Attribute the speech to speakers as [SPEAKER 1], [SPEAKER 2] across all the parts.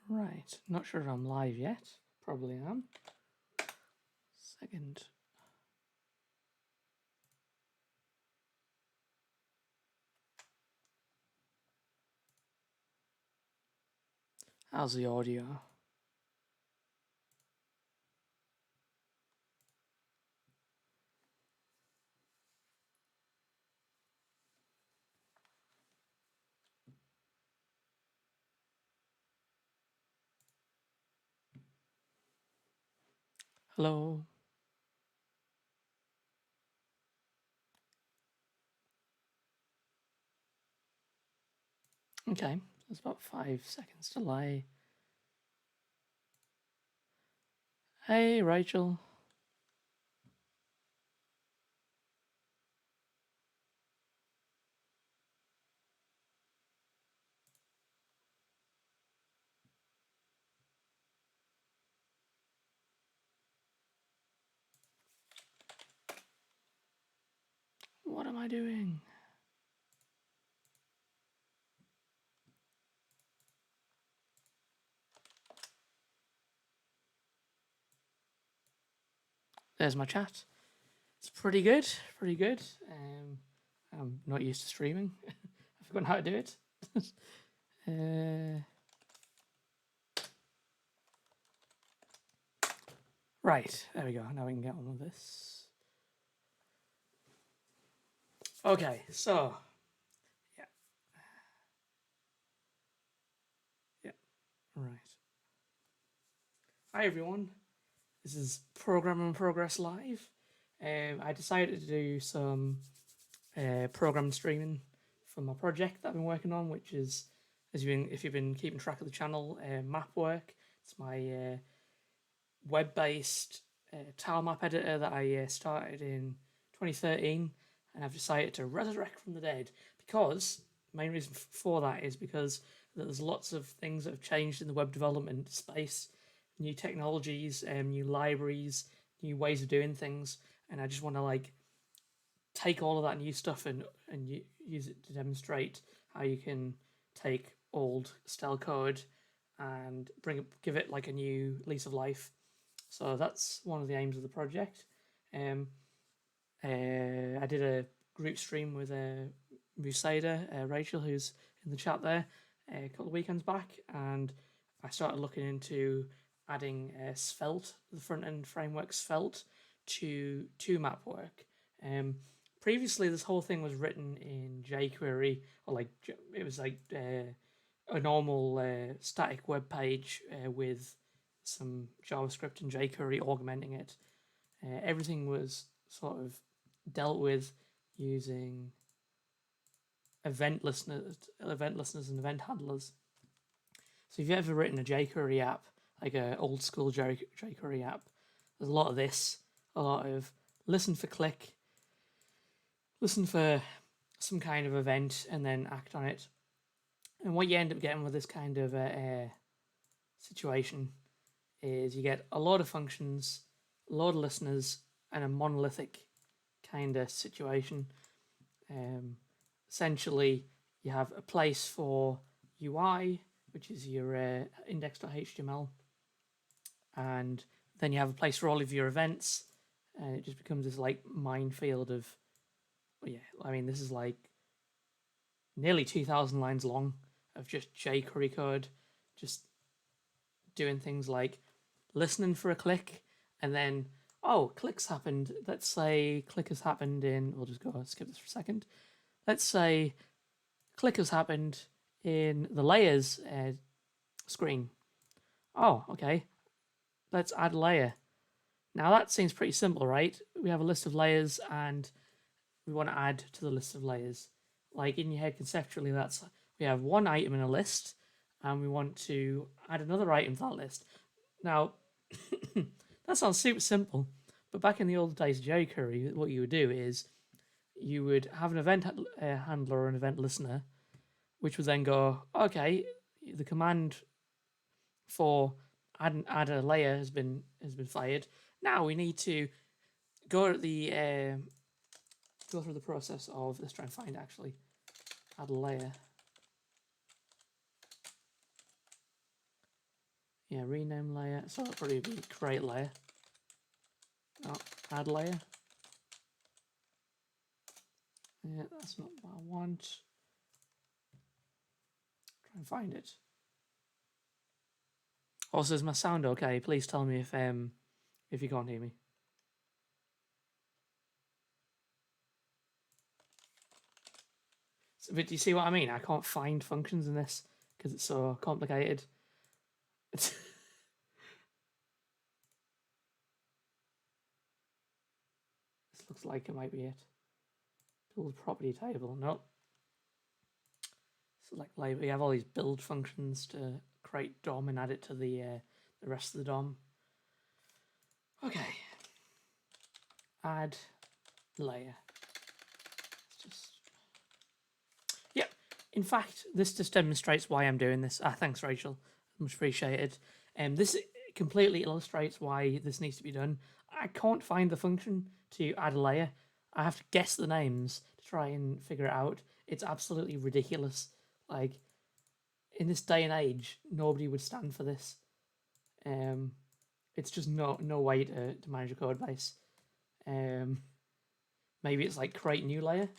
[SPEAKER 1] Right, not sure if I'm live yet. Probably am. Second. How's the audio? Hello? Okay, there's about 5 seconds delay. Hey, Rachel. What am I doing? There's my chat. It's pretty good, pretty good. I'm not used to streaming. I've forgotten how to do it. Right, there we go. Now we can get on with this. Okay, so yeah, right. Hi everyone. This is Program in Progress Live. I decided to do some program streaming for my project that I've been working on, which is, if you've been keeping track of the channel, MapWork. It's my web-based tile map editor that I started in 2013, and I've decided to resurrect from the dead because the main reason for that is because there's lots of things that have changed in the web development space, new technologies, new libraries, new ways of doing things, and I just want to like take all of that new stuff and use it to demonstrate how you can take old style code and give it like a new lease of life. So that's one of the aims of the project. I did a group stream with Musaida, Rachel, who's in the chat there, a couple of weekends back, and I started looking into adding Svelte, the front end framework Svelte, to MapWork. Previously, this whole thing was written in jQuery, or like it was like a normal static web page with some JavaScript and jQuery augmenting it. Everything was sort of dealt with using event listeners and event handlers. So if you've ever written a jQuery app, like an old school jQuery app, there's a lot of this, a lot of listen for click, listen for some kind of event, and then act on it. And what you end up getting with this kind of situation is you get a lot of functions, a lot of listeners, and a monolithic kind of situation. Essentially, you have a place for UI, which is your index.html, and then you have a place for all of your events, and it just becomes this like minefield of, well, yeah, I mean, this is like nearly 2,000 lines long of just jQuery code, just doing things like listening for a click, and then, oh, clicks happened. Let's say click has happened in, we'll just go skip this for a second. Let's say click has happened in the layers screen. Oh, okay. Let's add a layer. Now that seems pretty simple, right? We have a list of layers and we want to add to the list of layers. Like in your head conceptually, that's we have one item in a list and we want to add another item to that list. Now, that sounds super simple, but back in the old days of jQuery, what you would do is you would have an event handler or an event listener, which would then go, okay, the command for add a layer has been fired. Now we need to go to the go through the process of, let's try and find actually add a layer. Yeah, rename layer. So it'll probably be create layer. No, add layer. Yeah, that's not what I want. Try and find it. Also, is my sound okay? Please tell me if you can't hear me. So, but do you see what I mean? I can't find functions in this because it's so complicated. This looks like it might be it. Build property table. Nope. Select label. You have all these build functions to create DOM and add it to the rest of the DOM. Okay. Add layer. Yep. In fact, this just demonstrates why I'm doing this. Thanks, Rachel. Much appreciated. This completely illustrates why this needs to be done. I can't find the function to add a layer. I have to guess the names to try and figure it out. It's absolutely ridiculous. Like, in this day and age, nobody would stand for this. It's just no way to manage a code base. Maybe it's like create new layer.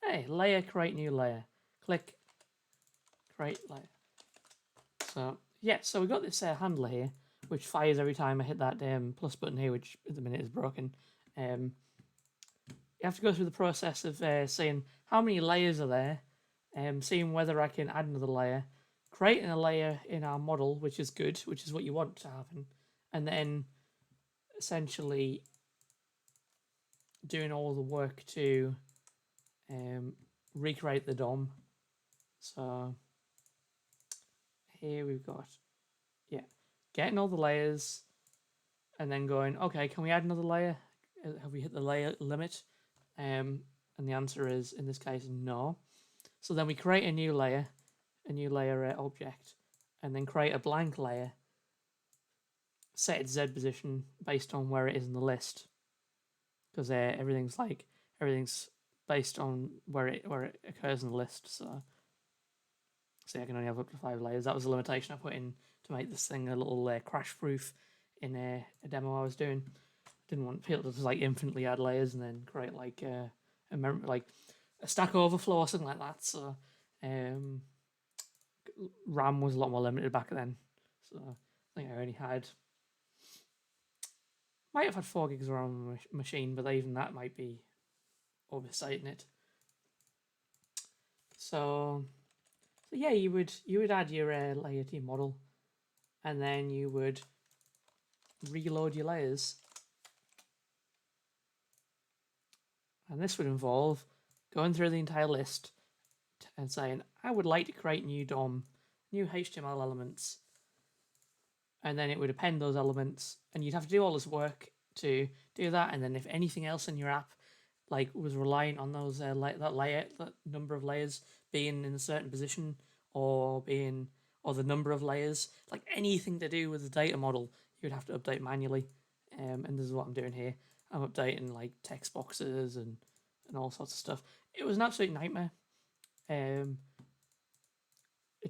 [SPEAKER 1] Hey, layer, create new layer. Click, create layer. So yeah, so we've got this handler here, which fires every time I hit that plus button here, which at the minute is broken. You have to go through the process of seeing how many layers are there, seeing whether I can add another layer, creating a layer in our model, which is good, which is what you want to happen, and then essentially doing all the work to recreate the DOM. So here we've got, yeah, getting all the layers and then going, okay, can we add another layer? Have we hit the layer limit? And the answer is, in this case, no. So then we create a new layer object, and then create a blank layer, set its Z position based on where it is in the list, because everything's based on where it occurs in the list. So I can only have up to 5 layers. That was the limitation I put in to make this thing a little crash proof in a demo I was doing. Didn't want people to just like infinitely add layers and then create like a Stack Overflow or something like that. So RAM was a lot more limited back then. So I think I only might have had 4 gigs of RAM on my machine, but even that might be overstating it. So yeah, you would add your layer to your model, and then you would reload your layers. And this would involve going through the entire list and saying, I would like to create new DOM, new HTML elements. And then it would append those elements, and you'd have to do all this work to do that. And then if anything else in your app was relying on those that number of layers being in a certain position, or the number of layers, like anything to do with the data model, you'd have to update manually. And this is what I'm doing here. I'm updating like text boxes and all sorts of stuff. It was an absolute nightmare. It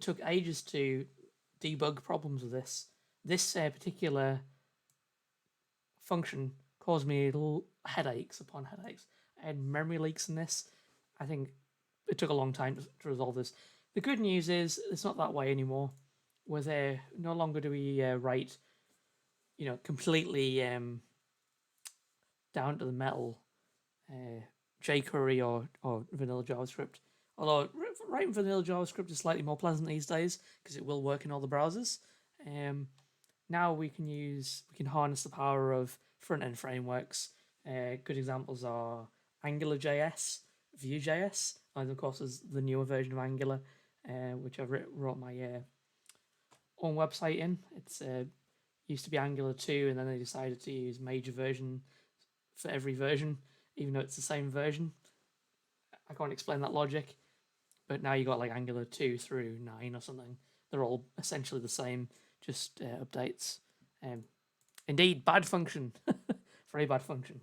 [SPEAKER 1] took ages to debug problems with this. This particular function caused me little headaches upon headaches. I had memory leaks in this. I think it took a long time to resolve this. The good news is it's not that way anymore. No longer do we write, completely down to the metal jQuery or vanilla JavaScript. Although writing vanilla JavaScript is slightly more pleasant these days because it will work in all the browsers. Now we can harness the power of front-end frameworks. Good examples are AngularJS, Vue.js, and of course there's the newer version of Angular, which I wrote my own website in. It's used to be Angular 2, and then they decided to use major version for every version, even though it's the same version. I can't explain that logic, but now you got like Angular 2 through 9 or something. They're all essentially the same, just updates. Indeed, bad function, very bad function.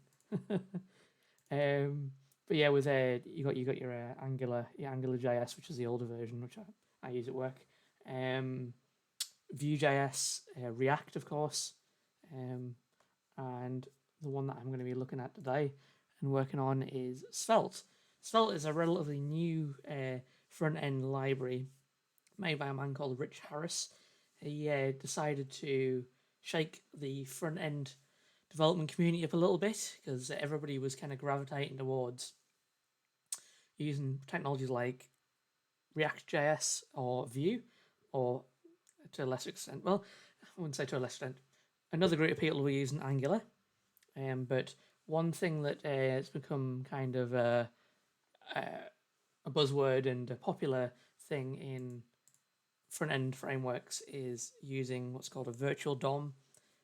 [SPEAKER 1] But yeah, with you got your AngularJS, which is the older version, which I use at work, Vue.js, React, of course, and the one that I'm going to be looking at today and working on is Svelte. Svelte is a relatively new front-end library made by a man called Rich Harris. He decided to shake the front-end development community up a little bit because everybody was kind of gravitating towards using technologies like React.js or Vue, or to a lesser extent, well, I wouldn't say to a lesser extent, another group of people were using Angular. But one thing that has become kind of a buzzword and a popular thing in front-end frameworks is using what's called a virtual DOM,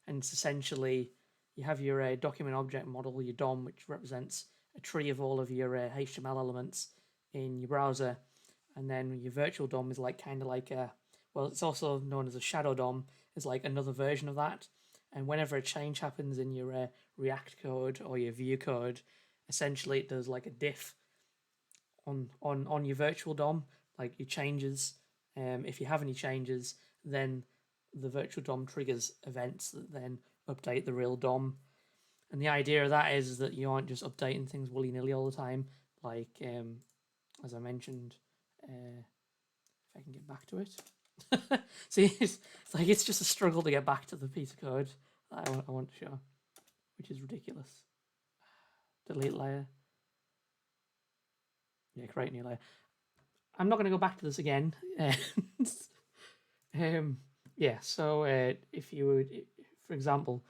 [SPEAKER 1] and it's essentially you have your document object model, your DOM, which represents a tree of all of your HTML elements in your browser, and then your virtual DOM is like kind of like a, well, it's also known as a shadow DOM, is like another version of that. And whenever a change happens in your React code or your Vue code, essentially it does like a diff on your virtual DOM, like your changes. If you have any changes, then the virtual DOM triggers events that then update the real DOM. And the idea of that is that you aren't just updating things willy-nilly all the time. Like, as I mentioned, if I can get back to it. See, it's just a struggle to get back to the piece of code that I want to show, which is ridiculous. Delete layer. Yeah, create new layer. I'm not going to go back to this again. Yeah, so if you would, for example,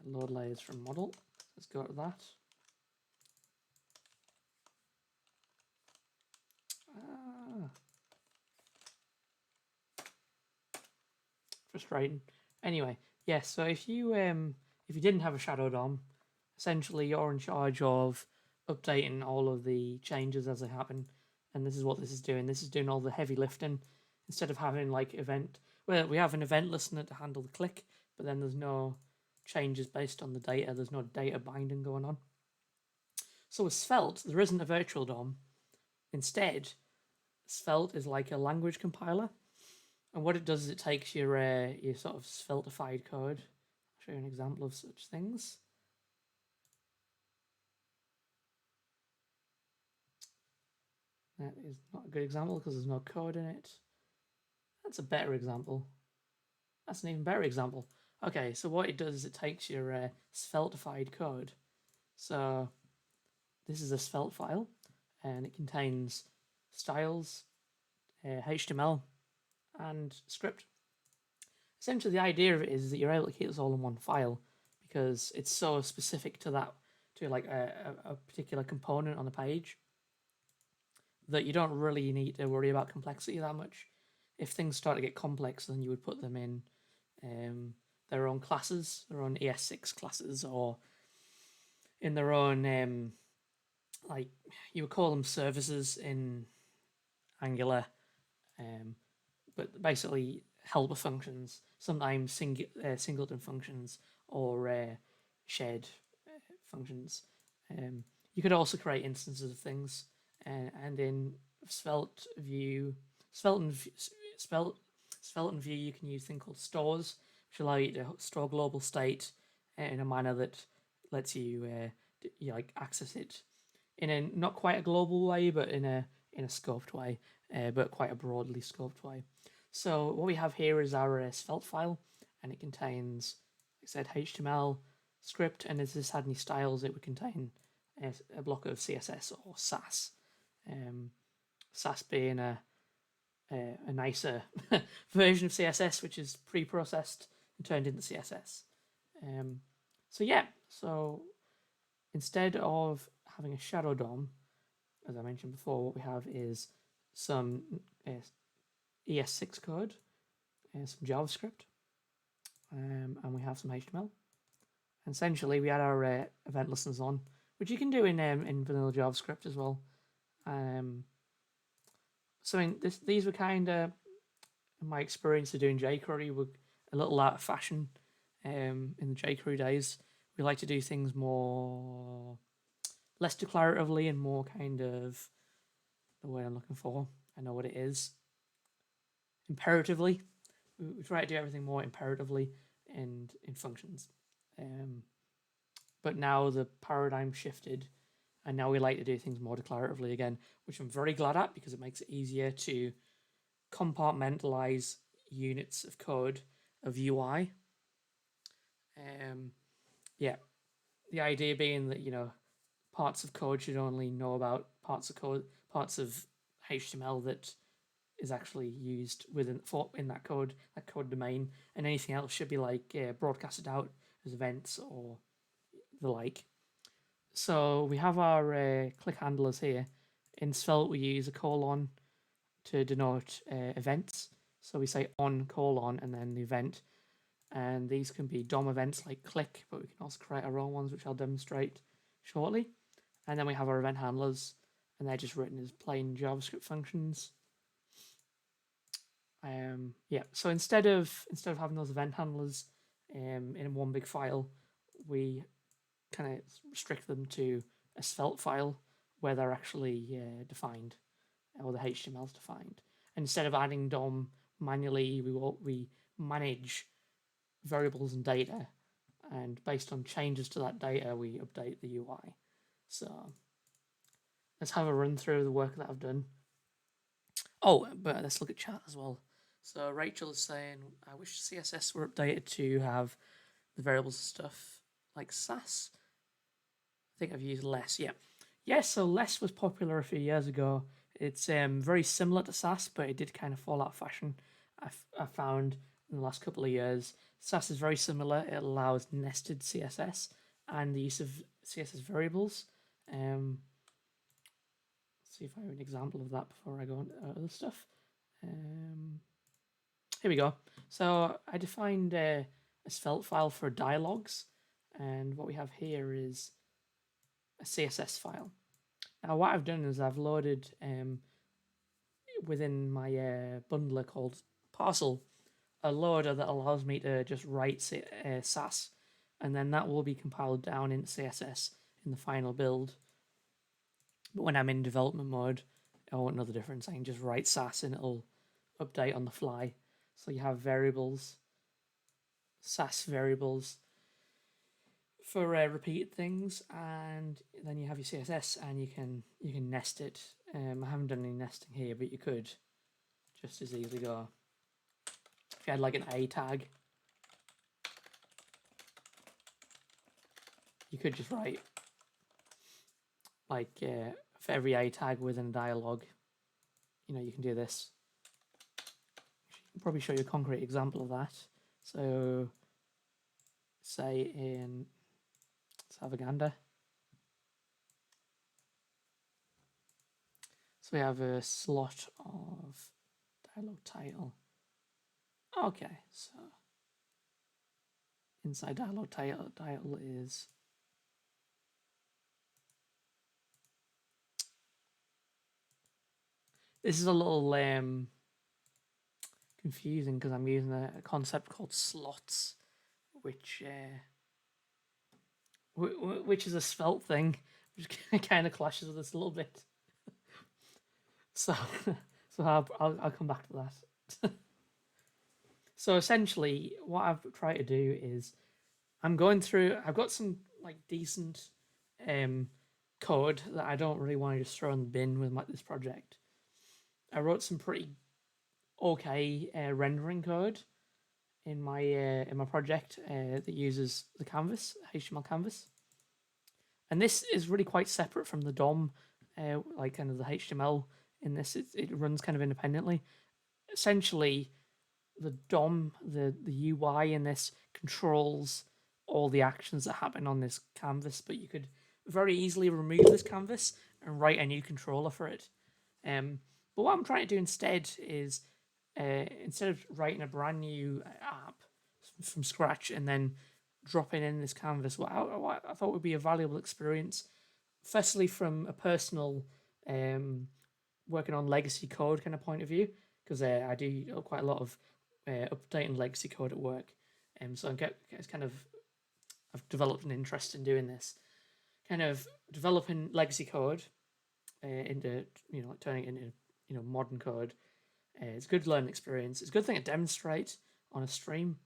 [SPEAKER 1] load layers from model. Let's go to that. Frustrating. Anyway, yeah, so if you didn't have a shadow DOM, essentially you're in charge of updating all of the changes as they happen, and this is what this is doing. This is doing all the heavy lifting. Instead of having like we have an event listener to handle the click, but then there's no changes based on the data. There's no data binding going on. So with Svelte, there isn't a virtual DOM. Instead, Svelte is like a language compiler. And what it does is it takes your sort of Sveltified code. I'll show you an example of such things. That is not a good example because there's no code in it. That's a better example. That's an even better example. Okay, so what it does is it takes your Sveltified code. So this is a Svelte file, and it contains styles, HTML, and script. Essentially, the idea of it is that you're able to keep this all in one file because it's so specific to that, to like a particular component on the page, that you don't really need to worry about complexity that much. If things start to get complex, then you would put them in their own classes, their own ES6 classes, or in their own, like you would call them services in Angular, but basically helper functions, sometimes singleton functions, or shared functions. You could also create instances of things, and in Svelte and Vue, you can use a thing called stores, which allow you to store global state in a manner that lets you like access it in a not quite a global way, but in a scoped way, but quite a broadly scoped way. So what we have here is our Svelte file, and it contains, like I said, HTML, script, and if this had any styles, it would contain a block of CSS or Sass. Sass being a nicer version of CSS, which is pre-processed and turned into CSS. So yeah, so instead of having a shadow DOM, as I mentioned before, what we have is some ES6 code, some JavaScript, and we have some HTML. And essentially, we had our event listeners on, which you can do in vanilla JavaScript as well. So these were kind of, in my experience of doing jQuery, were a little out of fashion in the jQuery days. We like to do things less declaratively and more kind of the word I'm looking for. I know what it is. Imperatively. We try to do everything more imperatively and in functions. But now the paradigm shifted, and now we like to do things more declaratively again, which I'm very glad at because it makes it easier to compartmentalize units of code of UI. Yeah, the idea being that, you know, parts of code should only know about parts of HTML that is actually used in that code domain, and anything else should be like broadcasted out as events or the like. So we have our click handlers here. In Svelte, we use a colon to denote events. So we say on colon and then the event. And these can be DOM events like click, but we can also create our own ones, which I'll demonstrate shortly. And then we have our event handlers, and they're just written as plain JavaScript functions. Yeah, so instead of having those event handlers in one big file, we kind of restrict them to a Svelte file where they're actually defined, or the HTML is defined. And instead of adding DOM manually, we manage variables and data, and based on changes to that data, we update the UI. So let's have a run through the work that I've done. Oh, but let's look at chat as well. So Rachel is saying, I wish CSS were updated to have the variables and stuff like Sass. I think I've used less. Yeah. Yes, so less was popular a few years ago. It's very similar to Sass, but it did kind of fall out of fashion. I found in the last couple of years, Sass is very similar. It allows nested CSS and the use of CSS variables. Let's see if I have an example of that before I go on to other stuff. Here we go. So I defined a Svelte file for dialogues, and what we have here is a CSS file. Now what I've done is I've loaded within my bundler called Parcel a loader that allows me to just write Sass, and then that will be compiled down into CSS in the final build. But when I'm in development mode, I won't know the difference. I can just write Sass and it'll update on the fly. So you have variables, Sass variables for repeated things, and then you have your CSS, and you can nest it. I haven't done any nesting here, but you could just as easily go. If you had like an A tag, you could just write like for every A tag within a dialogue, you know, you can do this. I'll probably show you a concrete example of that. So say in Savaganda. So we have a slot of dialogue title. Okay, so inside dialogue title is this is a little confusing because I'm using a concept called slots, which is a Svelte thing, which kind of clashes with this a little bit. So I'll come back to that. So essentially, what I've tried to do is I'm going through. I've got some like decent code that I don't really want to just throw in the bin with this project. I wrote some pretty okay rendering code in my project that uses the canvas, HTML canvas, and this is really quite separate from the DOM, like kind of the HTML. In this, it runs kind of independently. Essentially, the DOM, the UI in this controls all the actions that happen on this canvas, but you could very easily remove this canvas and write a new controller for it. But what I'm trying to do instead is instead of writing a brand new app from scratch and then dropping in this canvas, what I thought would be a valuable experience, firstly from a personal working on legacy code kind of point of view, because I do quite a lot of updating legacy code at work, so I've developed an interest in doing this, kind of developing legacy code into, like turning it into, modern code. It's a good learning experience. It's a good thing to demonstrate on a stream.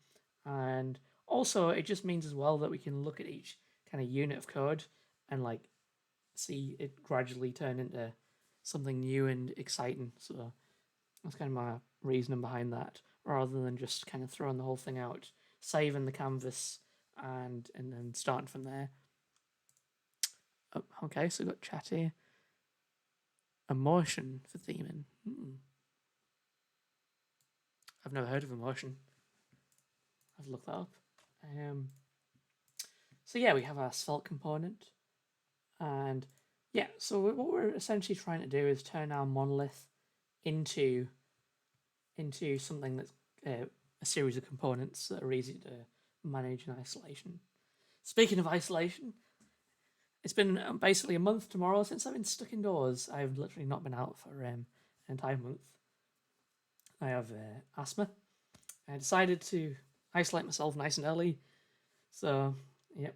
[SPEAKER 1] And also, it just means as well that we can look at each kind of unit of code and like see it gradually turn into something new and exciting. So that's kind of my reasoning behind that, rather than just kind of throwing the whole thing out, saving the canvas, and then starting from there. Oh, okay, so we've got chat here. Emotion for theming. I've never heard of emotion. I've looked that up. So yeah, we have our Svelte component, and yeah, so what we're essentially trying to do is turn our monolith into something that's a series of components that are easy to manage in isolation. Speaking of isolation, it's been basically a month tomorrow since I've been stuck indoors. I've literally not been out for an entire month. I have asthma. I decided to isolate myself nice and early. So, yep.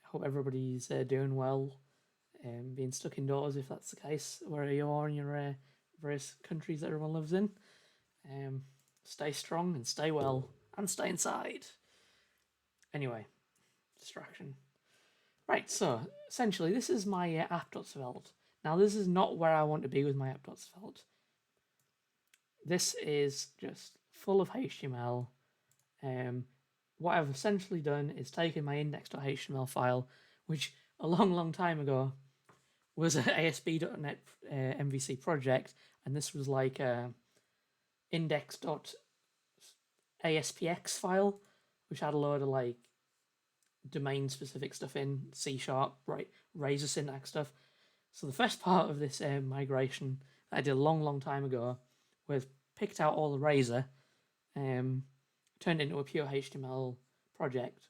[SPEAKER 1] I hope everybody's doing well. Being stuck indoors, if that's the case, where you are in your various countries that everyone lives in. Stay strong and stay well and stay inside. Anyway, distraction. Right, so essentially, this is my app.svelte. Now, this is not where I want to be with my app.svelte. This is just full of HTML. What I've essentially done is taken my index.html file, which a long time ago was an ASP.NET MVC project, and this was like a index.aspx file, which had a load of like domain specific stuff in C#, right, Razor syntax stuff. So the first part of this migration that I did a long time ago was picked out all the Razor, turned into a pure HTML project,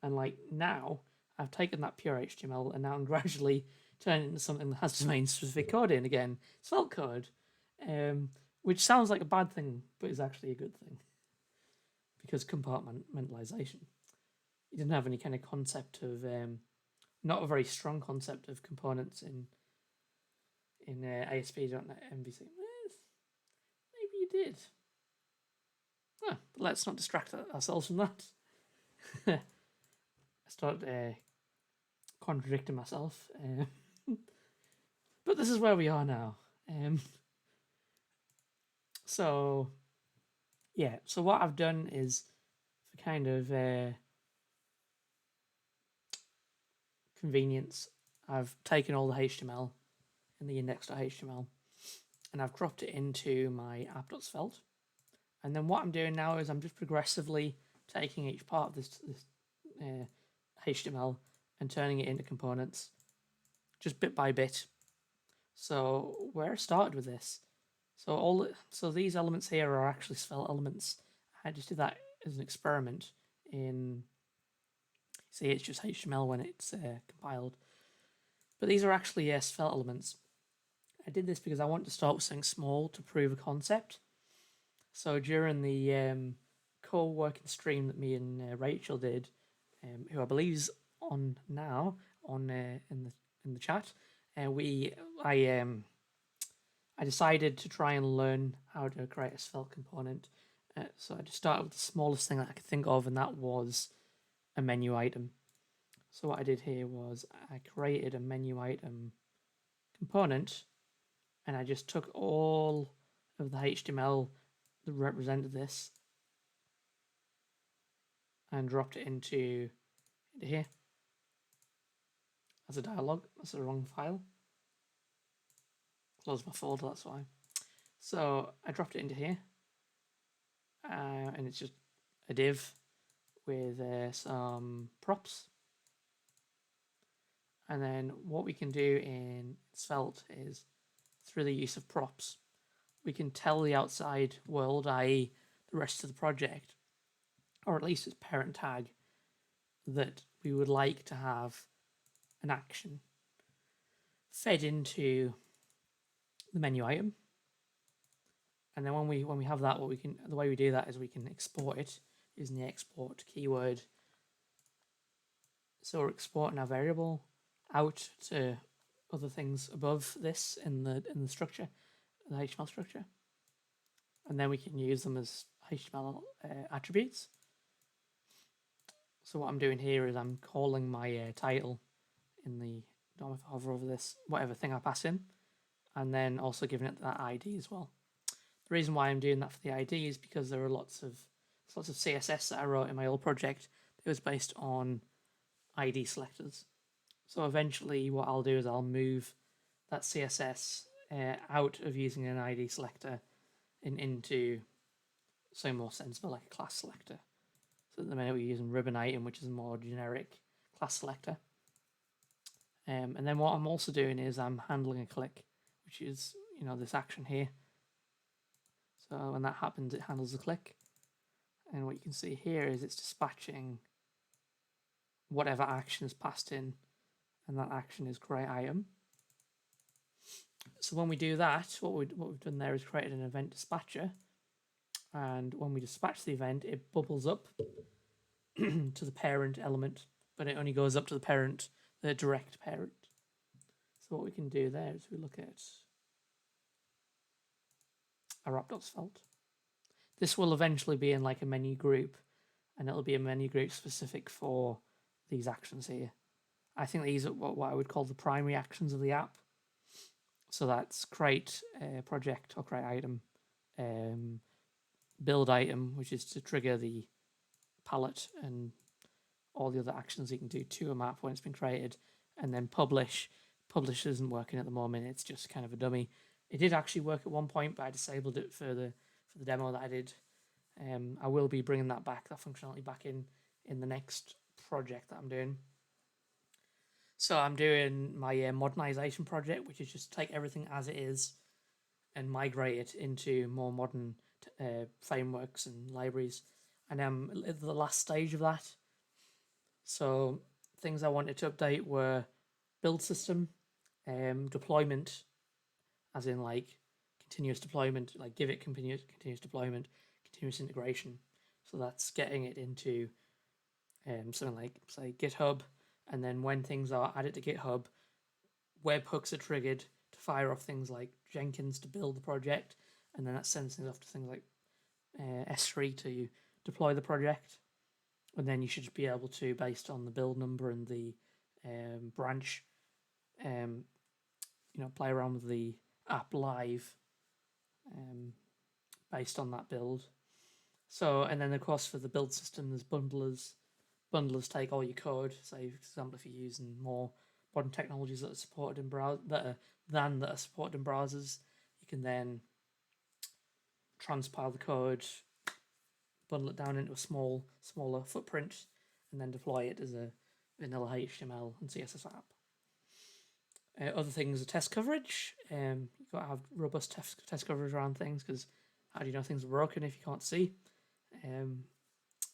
[SPEAKER 1] and like now I've taken that pure HTML and now I'm gradually turning it into something that has domain specific code in again, Svelte code, which sounds like a bad thing, but is actually a good thing because compartmentalization. You didn't have any kind of concept of, not a very strong concept of components in ASP.NET MVC. Maybe you did. But let's not distract ourselves from that. I started contradicting myself. But this is where we are now. So, yeah. So what I've done is, for kind of convenience, I've taken all the HTML in the index.html and I've dropped it into my app.svelte. And then what I'm doing now is I'm just progressively taking each part of this HTML and turning it into components, just bit by bit. So where I started with this, so these elements here are actually Svelte elements. I just did that as an experiment in. See, it's just HTML when it's compiled, but these are actually Svelte elements. I did this because I want to start with something small to prove a concept. So during the co-working stream that me and Rachel did, who I believe is on now in the chat, I decided to try and learn how to create a Svelte component. So I just started with the smallest thing that I could think of, and that was a menu item. So what I did here was I created a menu item component, and I just took all of the HTML that represented this and dropped it into here as a dialog. That's the wrong file. Close my folder, that's why. So I dropped it into here, and it's just a div with some props. And then what we can do in Svelte is, through the use of props, we can tell the outside world, i.e. the rest of the project, or at least its parent tag, that we would like to have an action fed into the menu item. And then when we have that, the way we do that is we can export it using the export keyword. So we're exporting our variable out to other things above this in the structure, the HTML structure, and then we can use them as HTML attributes. So what I'm doing here is I'm calling my title in the DOM if I hover over this, whatever thing I pass in, and then also giving it that ID as well. The reason why I'm doing that for the ID is because there are lots of CSS that I wrote in my old project that was based on ID selectors. So eventually what I'll do is I'll move that CSS out of using an ID selector and into something more sensible like a class selector. So at the minute we're using ribbon item, which is a more generic class selector. And then what I'm also doing is I'm handling a click, which is, you know, this action here. So when that happens, it handles the click. And what you can see here is it's dispatching whatever action is passed in, and that action is create item. So when we do that, what we've done there is created an event dispatcher, and when we dispatch the event, it bubbles up to the parent element, but it only goes up to the parent, the direct parent. So what we can do there is we look at our app.svelte. This will eventually be in like a menu group, and it'll be a menu group specific for these actions here. I think these are what I would call the primary actions of the app. So that's create project or create item, build item, which is to trigger the palette and all the other actions you can do to a map when it's been created, and then publish. Publish isn't working at the moment, it's just kind of a dummy. It did actually work at one point, but I disabled it for the demo that I did. I will be bringing that functionality back in the next project that I'm doing. So I'm doing my modernization project, which is just take everything as it is and migrate it into more modern frameworks and libraries. And I'm at the last stage of that. So things I wanted to update were build system, deployment, as in like continuous deployment, like give it continuous deployment, continuous integration. So that's getting it into something like, say, GitHub, and then when things are added to GitHub, webhooks are triggered to fire off things like Jenkins to build the project, and then that sends things off to things like S3 to deploy the project. And then you should be able to, based on the build number and the branch, play around with the app live based on that build. So, and then of course for the build system, there's bundlers. Bundlers take all your code. Say, for example, if you're using more modern technologies that are supported in that are supported in browsers, you can then transpile the code, bundle it down into a smaller footprint, and then deploy it as a vanilla HTML and CSS app. Other things are test coverage. You've got to have robust test coverage around things, because how do you know things are broken if you can't see?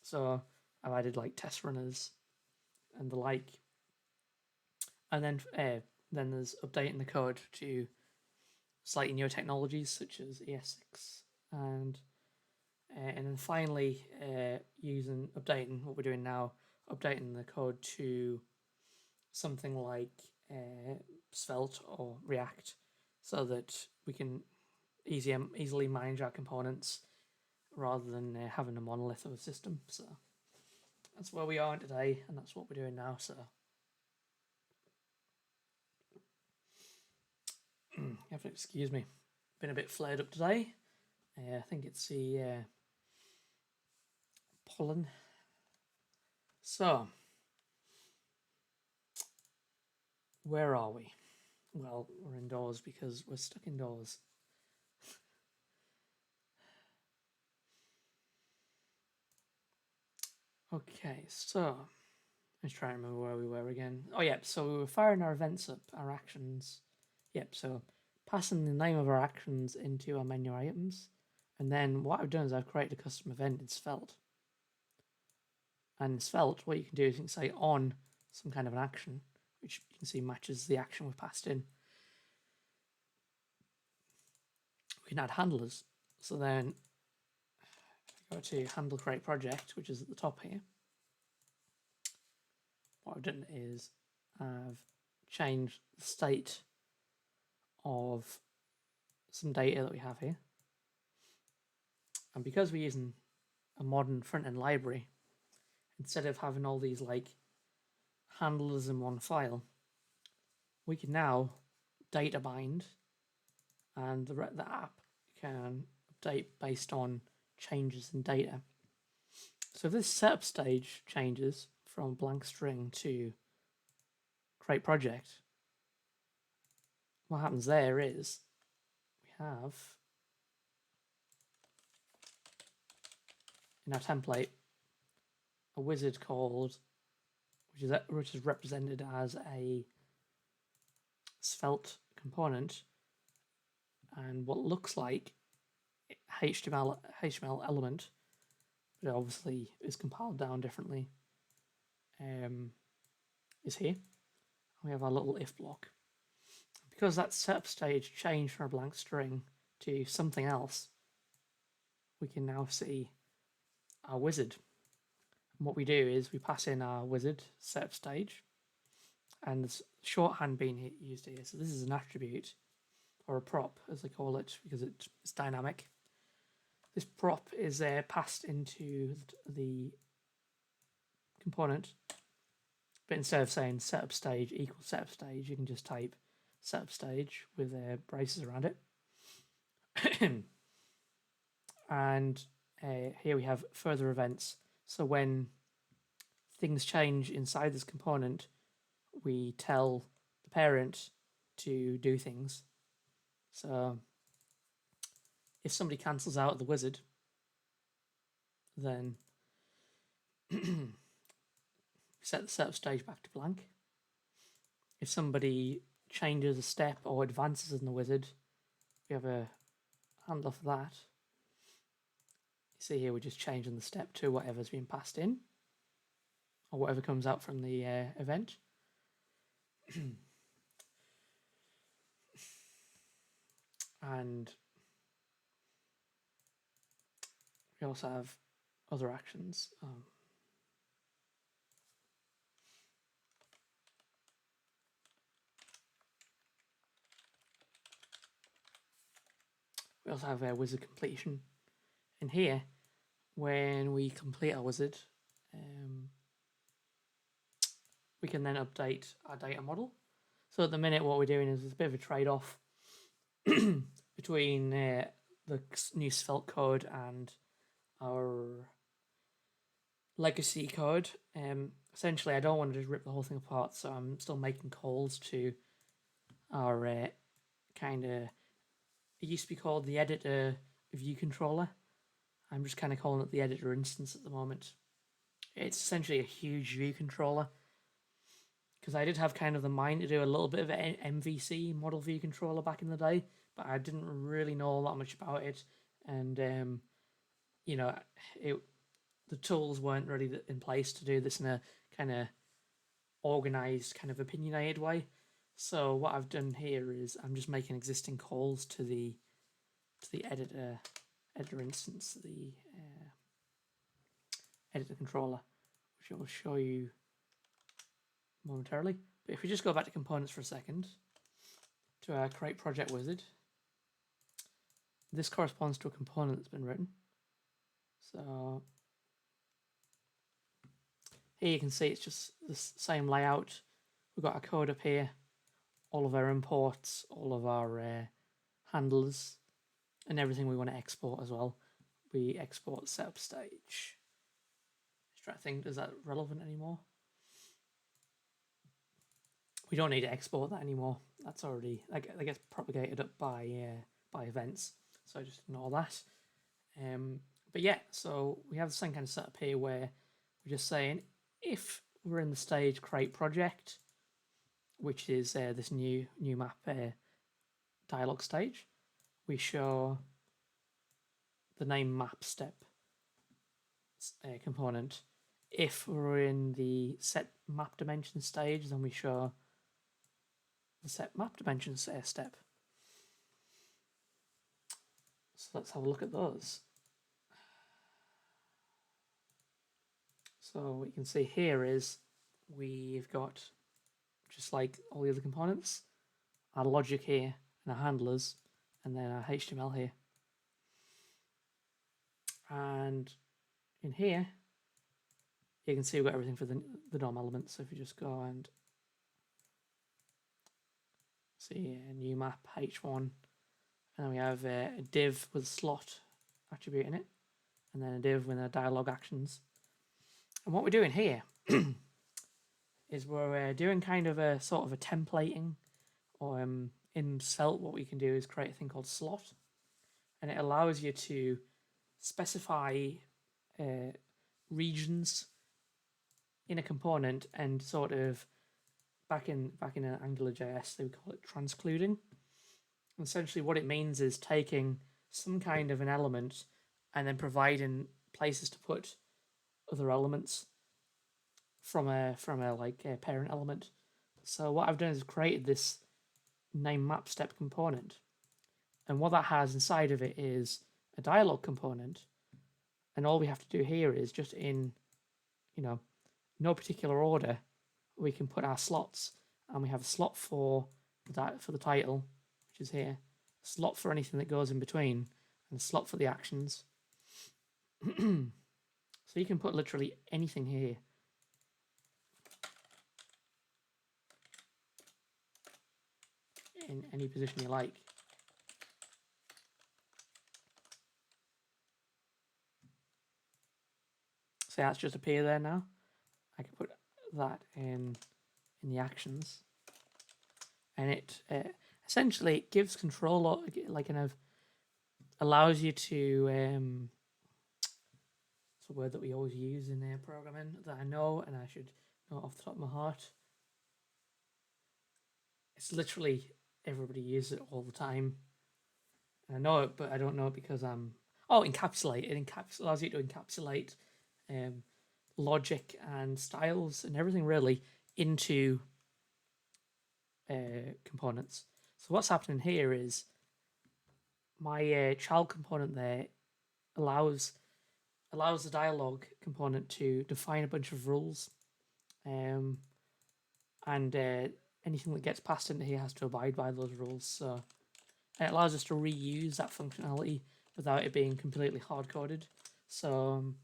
[SPEAKER 1] So I've added like test runners and the like. And then there's updating the code to slightly newer technologies such as ES6, and then finally updating what we're doing now, updating the code to something like Svelte or React, so that we can easily manage our components rather than having a monolith of a system. So that's where we are today, and that's what we're doing now. So you have to excuse me, been a bit flared up today. I think it's the pollen. So where are we? Well, we're indoors because we're stuck indoors. Okay, so let's try and remember where we were again. Oh, yeah, so we were firing our events up, our actions. Yep, so passing the name of our actions into our menu items. And then what I've done is I've created a custom event in Svelte. And in Svelte, what you can do is you can say on some kind of an action, which you can see matches the action we've passed in. We can add handlers. So then go to handle create project, which is at the top here. What I've done is I've changed the state of some data that we have here. And because we're using a modern front-end library, instead of having all these like handlers in one file, we can now data bind, and the app can update based on changes in data. So if this setup stage changes from blank string to create project, what happens there is we have in our template a wizard called, which is represented as a Svelte component, and what looks like HTML element, but obviously is compiled down differently, is here. We have our little if block. Because that setup stage changed from a blank string to something else, we can now see our wizard. And what we do is we pass in our wizard setup stage, and there's shorthand being used here. So this is an attribute, or a prop as they call it, because it's dynamic. This prop is passed into the component, but instead of saying setup stage equals setup stage, you can just type setup stage with braces around it. And here we have further events. So when things change inside this component, we tell the parent to do things. So if somebody cancels out the wizard, then set the setup stage back to blank. If somebody changes a step or advances in the wizard, we have a handler for that. You see here we're just changing the step to whatever's been passed in, or whatever comes out from the event. And we also have other actions. We also have a wizard completion. And here, when we complete our wizard, we can then update our data model. So at the minute, what we're doing is there's a bit of a trade-off between the new Svelte code and our legacy code. Essentially, I don't want to just rip the whole thing apart, so I'm still making calls to our kind of, it used to be called the editor view controller. I'm just kind of calling it the editor instance at the moment. It's essentially a huge view controller, because I did have kind of the mind to do a little bit of an MVC, model view controller, back in the day, but I didn't really know that much about it, and you know, the tools weren't really in place to do this in a kind of organized, kind of opinionated way. So what I've done here is I'm just making existing calls to the editor instance, the editor controller, which I will show you momentarily. But if we just go back to components for a second, to our create project wizard, this corresponds to a component that's been written. So here you can see it's just the same layout. We've got our code up here, all of our imports, all of our handlers, and everything we want to export as well. We export the setup stage. Just trying to think, is that relevant anymore? We don't need to export that anymore. That's already, that gets propagated up by events. So just ignore that. But yeah, so we have the same kind of setup here where we're just saying if we're in the stage create project, which is this new map dialog stage, we show the name map step component. If we're in the set map dimension stage, then we show the set map dimensions step. So let's have a look at those. So what you can see here is we've got, just like all the other components, our logic here and our handlers, and then our HTML here. And in here, you can see we've got everything for the DOM elements. So if you just go and see a new map, H1, and then we have a div with a slot attribute in it, and then a div with a dialog actions. And what we're doing here is we're doing kind of a sort of a templating, or in Svelte, what we can do is create a thing called slot, and it allows you to specify regions in a component, and sort of back in AngularJS they would call it transcluding. And essentially, what it means is taking some kind of an element and then providing places to put other elements from a like a parent element. So what I've done is created this name map step component, and what that has inside of it is a dialog component, and all we have to do here is just in, no particular order, we can put our slots, and we have a slot for the title, which is here, a slot for anything that goes in between, and a slot for the actions. So you can put literally anything here. In any position you like. So that's just appear there now. I can put that in the actions, and it essentially gives control, like kind of allows you to. It's a word that we always use in programming that I know, and I should know off the top of my heart. It's literally everybody uses it all the time. And I know it, but I don't know it because I'm. Oh, encapsulate. It allows you to encapsulate logic and styles and everything really into components. So what's happening here is my child component there allows the dialog component to define a bunch of rules, and anything that gets passed into here has to abide by those rules. So it allows us to reuse that functionality without it being completely hard-coded. So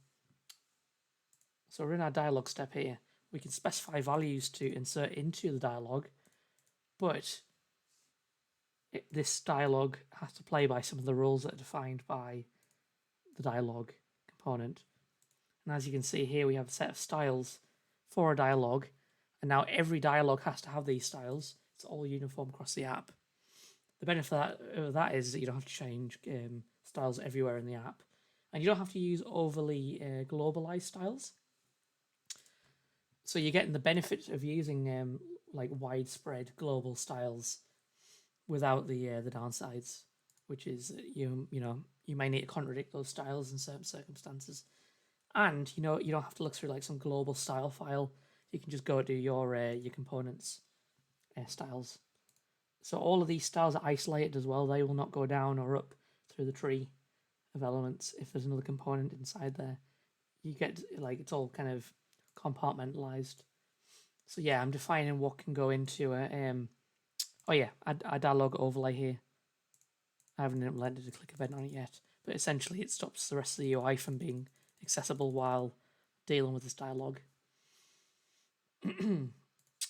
[SPEAKER 1] we're in our dialog step here. We can specify values to insert into the dialog, but this dialog has to play by some of the rules that are defined by the dialog component. And as you can see here, we have a set of styles for a dialog, and now every dialog has to have these styles. It's all uniform across the app. The benefit of that is that you don't have to change styles everywhere in the app, and you don't have to use overly globalized styles. So you're getting the benefit of using like widespread global styles without the downsides, which is you may need to contradict those styles in certain circumstances, and you don't have to look through like some global style file. You can just go to your components styles. So all of these styles are isolated as well. They will not go down or up through the tree of elements if there's another component inside there. You get like it's all kind of compartmentalized. So yeah, I'm defining what can go into a dialog overlay here. I haven't implemented a click event on it yet, but essentially it stops the rest of the UI from being accessible while dealing with this dialog.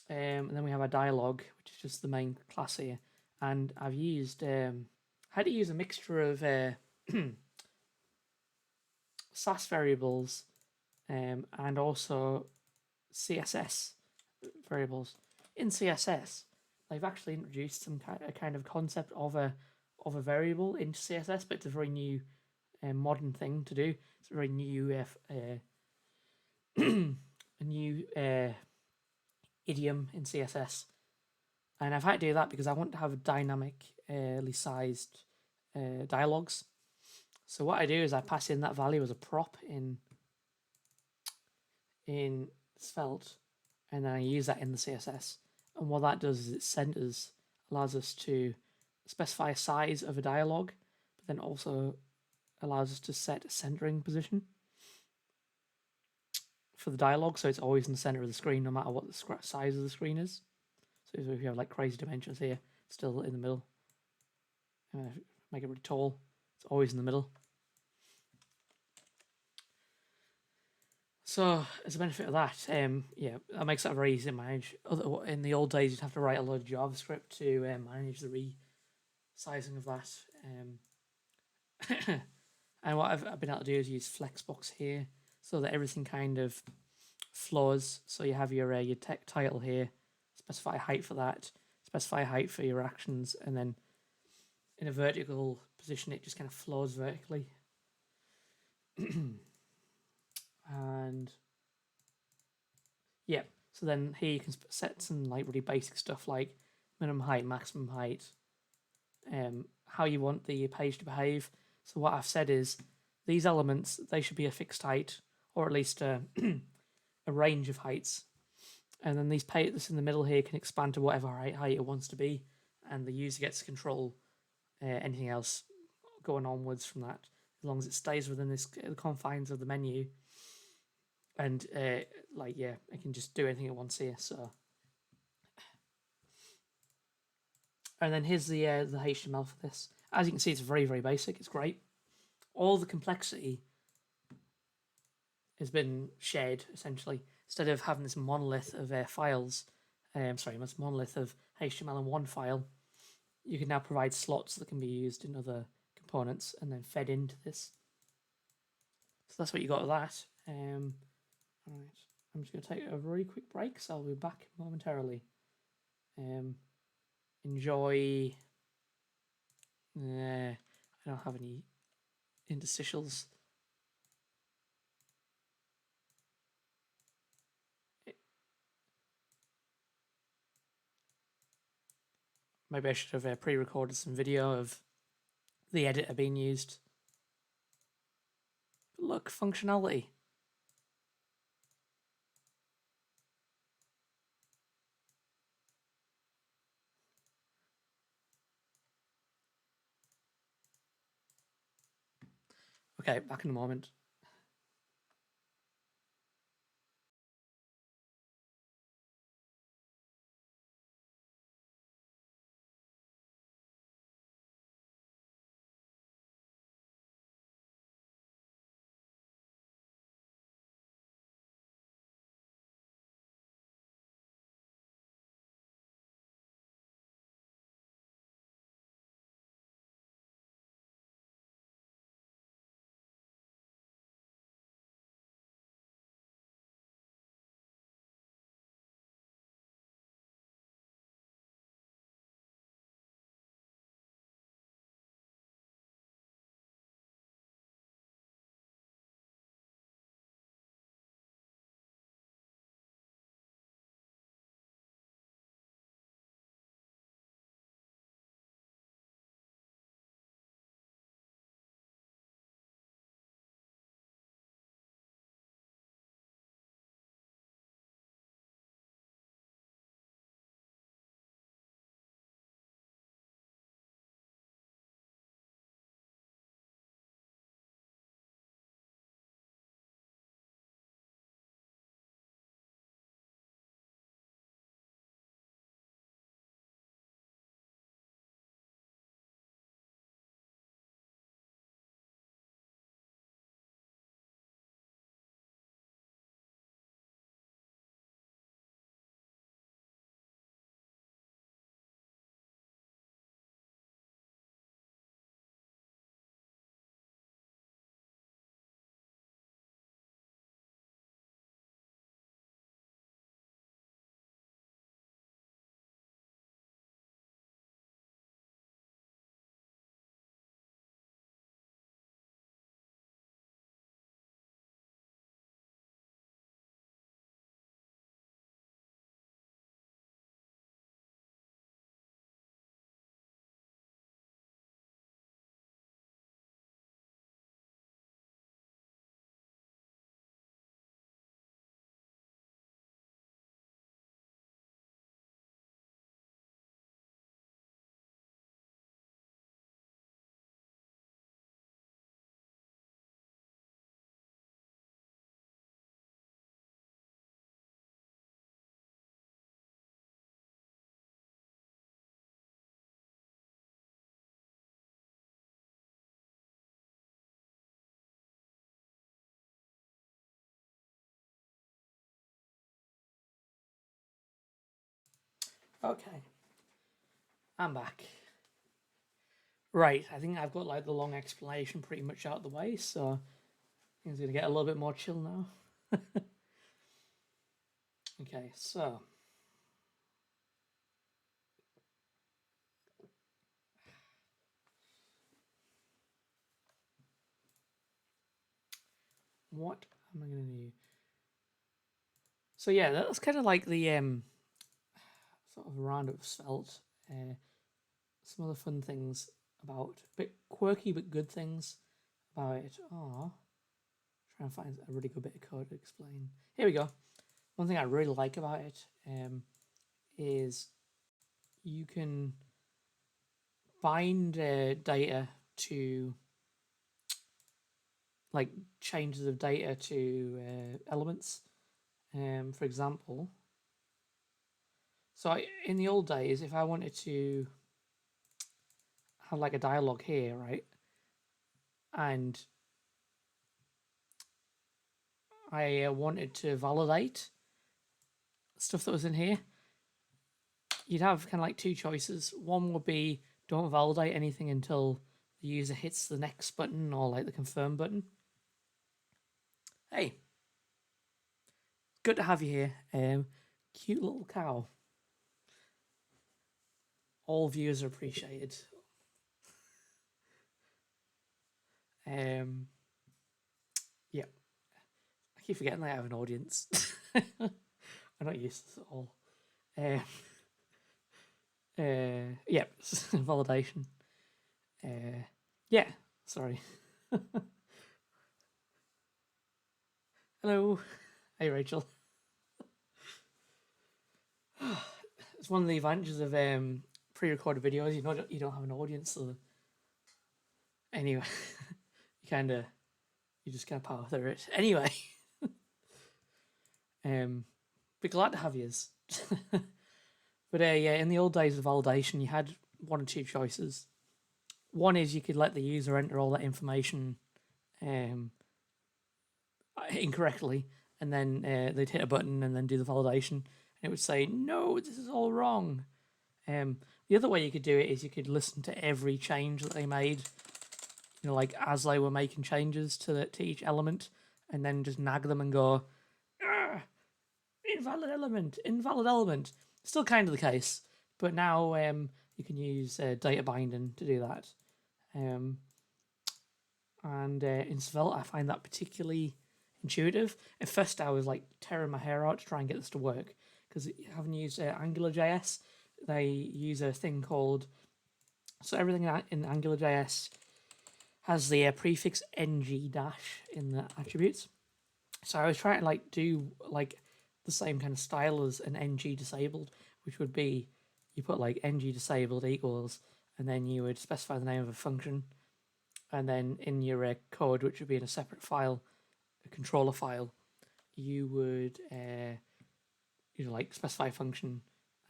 [SPEAKER 1] And then we have a dialog, which is just the main class here. And I've used, had to use a mixture of SAS variables and also CSS variables. In CSS, they've actually introduced some kind of concept of a variable into CSS, but it's a very new modern thing to do. It's a very new a new idiom in CSS, and I've had to do that because I want to have dynamically sized dialogues. So what I do is I pass in that value as a prop in Svelte, and then I use that in the CSS. And what that does is it allows us to specify a size of a dialogue, but then also allows us to set a centering position for the dialogue, so it's always in the center of the screen no matter what the size of the screen is. So if you have like crazy dimensions here, it's still in the middle. make it really tall. It's always in the middle. So as a benefit of that, yeah, that makes that very easy to manage. In the old days, you'd have to write a lot of JavaScript to manage the resizing of that. And what I've been able to do is use Flexbox here so that everything kind of flows. So you have your tech title here, specify height for that, specify height for your actions, and then in a vertical position, it just kind of flows vertically. And yeah, so then here you can set some like really basic stuff like minimum height, maximum height, how you want the page to behave. So what I've said is these elements, they should be a fixed height, or at least a range of heights. And then this in the middle here can expand to whatever height it wants to be, and the user gets to control anything else going onwards from that, as long as it stays within the confines of the menu. And like, yeah, it can just do anything it wants here. So, and then here's the HTML for this. As you can see, it's very, very basic. It's great. All the complexity has been shared essentially. Instead of having this monolith of files, this monolith of HTML in one file, you can now provide slots that can be used in other components and then fed into this. So that's what you got with that. All right, I'm just going to take a very quick break, so I'll be back momentarily. Enjoy. I don't have any interstitials. Maybe I should have pre-recorded some video of the editor being used. But look, functionality. Okay, back in a moment. Okay, I'm back. Right, I think I've got like the long explanation pretty much out of the way, so things are gonna get a little bit more chill now. Okay, so what am I gonna do? So yeah, that's kind of like the sort of roundup of Svelte. Some other fun things about, a bit quirky but good things about it are, try and find a really good bit of code to explain. Here we go. One thing I really like about it is you can bind data to, like, changes of data to elements. For example, so in the old days, if I wanted to have like a dialogue here, right, and I wanted to validate stuff that was in here, you'd have kind of like two choices. One would be don't validate anything until the user hits the next button or like the confirm button. Hey, good to have you here. Cute little cow. All viewers are appreciated. Yeah, I keep forgetting that I have an audience. I'm not used to this at all. Yeah, validation. Yeah, sorry. Hello. Hey, Rachel. It's one of the advantages of pre-recorded videos. You don't have an audience, so anyway, you just kind of power through it. Anyway, be glad to have yous. But yeah, in the old days of validation, you had one or two choices. One is you could let the user enter all that information incorrectly, and then they'd hit a button and then do the validation, and it would say, no, this is all wrong. The other way you could do it is you could listen to every change that they made, like as they were making changes to each element, and then just nag them and go, invalid element. Still kind of the case, but now you can use data binding to do that. And in Svelte, I find that particularly intuitive. At first, I was like tearing my hair out to try and get this to work because having used AngularJS, they use a thing called, so everything in AngularJS has the prefix ng dash in the attributes. So I was trying to like do like the same kind of style as an ng disabled, which would be you put like ng disabled equals, and then you would specify the name of a function, and then in your code, which would be in a separate file, a controller file, you would like specify a function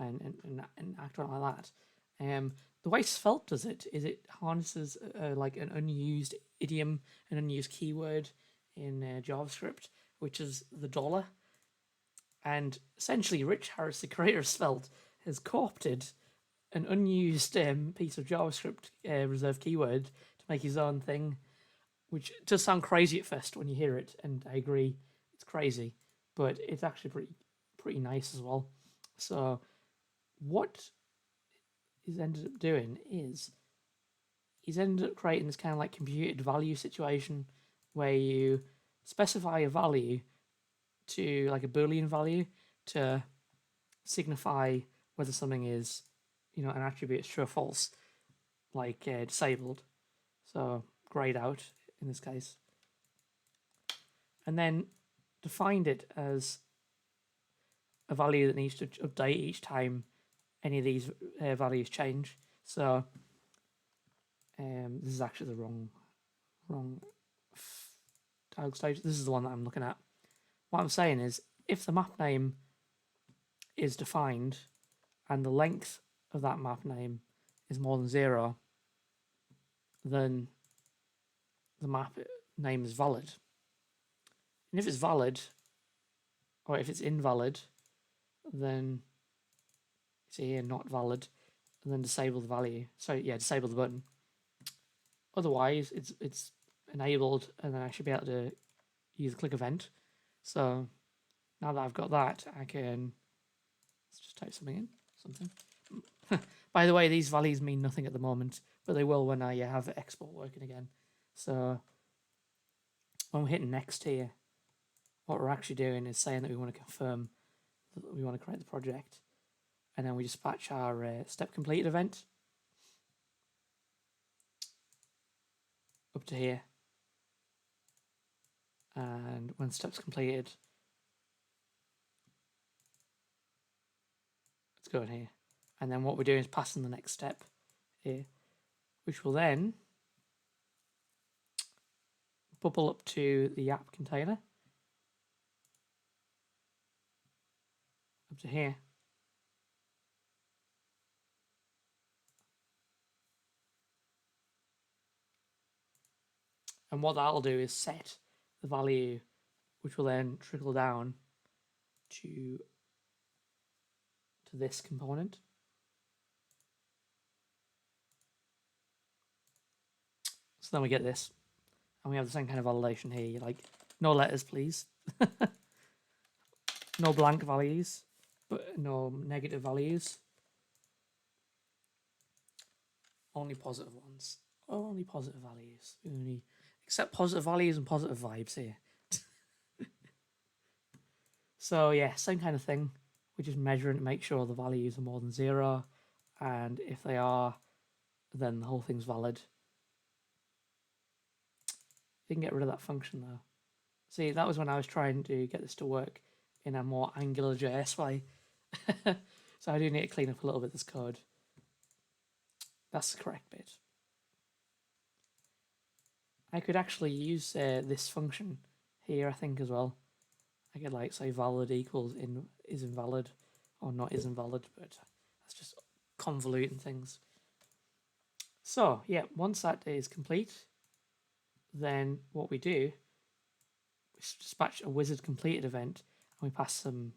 [SPEAKER 1] and act on it like that. The way Svelte does it is it harnesses like an unused idiom, an unused keyword in JavaScript, which is the $. And essentially, Rich Harris, the creator of Svelte, has co-opted an unused piece of JavaScript reserved keyword to make his own thing, which does sound crazy at first when you hear it, and I agree, it's crazy, but it's actually pretty nice as well. So what he's ended up doing is he's ended up creating this kind of like computed value situation where you specify a value to like a Boolean value to signify whether something is, an attribute is true or false, like disabled. So grayed out in this case. And then defined it as a value that needs to update each time any of these values change. So this is actually the wrong dialog stage. This is the one that I'm looking at. What I'm saying is, if the map name is defined and the length of that map name is more than 0, then the map name is valid. And if it's valid, or if it's invalid, then See here, not valid, and then disable the value. So yeah, disable the button. Otherwise, it's enabled, and then I should be able to use the click event. So now that I've got that, I can let's just type something in. Something. By the way, these values mean nothing at the moment, but they will when I have export working again. So when we're hitting next here, what we're actually doing is saying that we want to confirm that we want to create the project, and then we dispatch our step completed event up to here. And when steps completed, let's go in here. And then what we're doing is passing the next step here, which will then bubble up to the app container, up to here. And what that'll do is set the value, which will then trickle down to this component. So then we get this, and we have the same kind of validation here. You're like, no letters, please. No blank values, but no negative values. Only positive ones. Only positive values. Only accept positive values and positive vibes here. So yeah, same kind of thing. We're just measuring to make sure the values are more than 0, and if they are, then the whole thing's valid. You can get rid of that function though. See, that was when I was trying to get this to work in a more AngularJS way. So I do need to clean up a little bit this code. That's the correct bit. I could actually use this function here, I think, as well. I could like say valid equals is invalid or not is invalid, but that's just convoluting things. So yeah, once that is complete, then what we do is dispatch a wizard completed event, and we pass some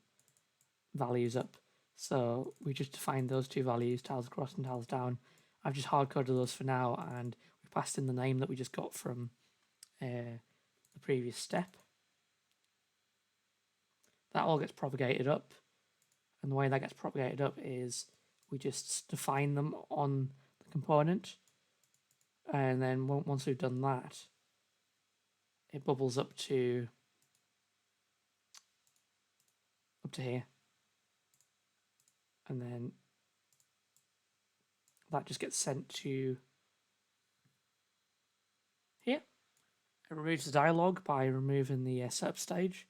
[SPEAKER 1] values up. So we just define those two values, tiles across and tiles down. I've just hard-coded those for now, and we passed in the name that we just got from the previous step. That all gets propagated up, and the way that gets propagated up is we just define them on the component, and then once we've done that, it bubbles up to here, and then that just gets sent to here. It removes the dialog by removing the setup stage,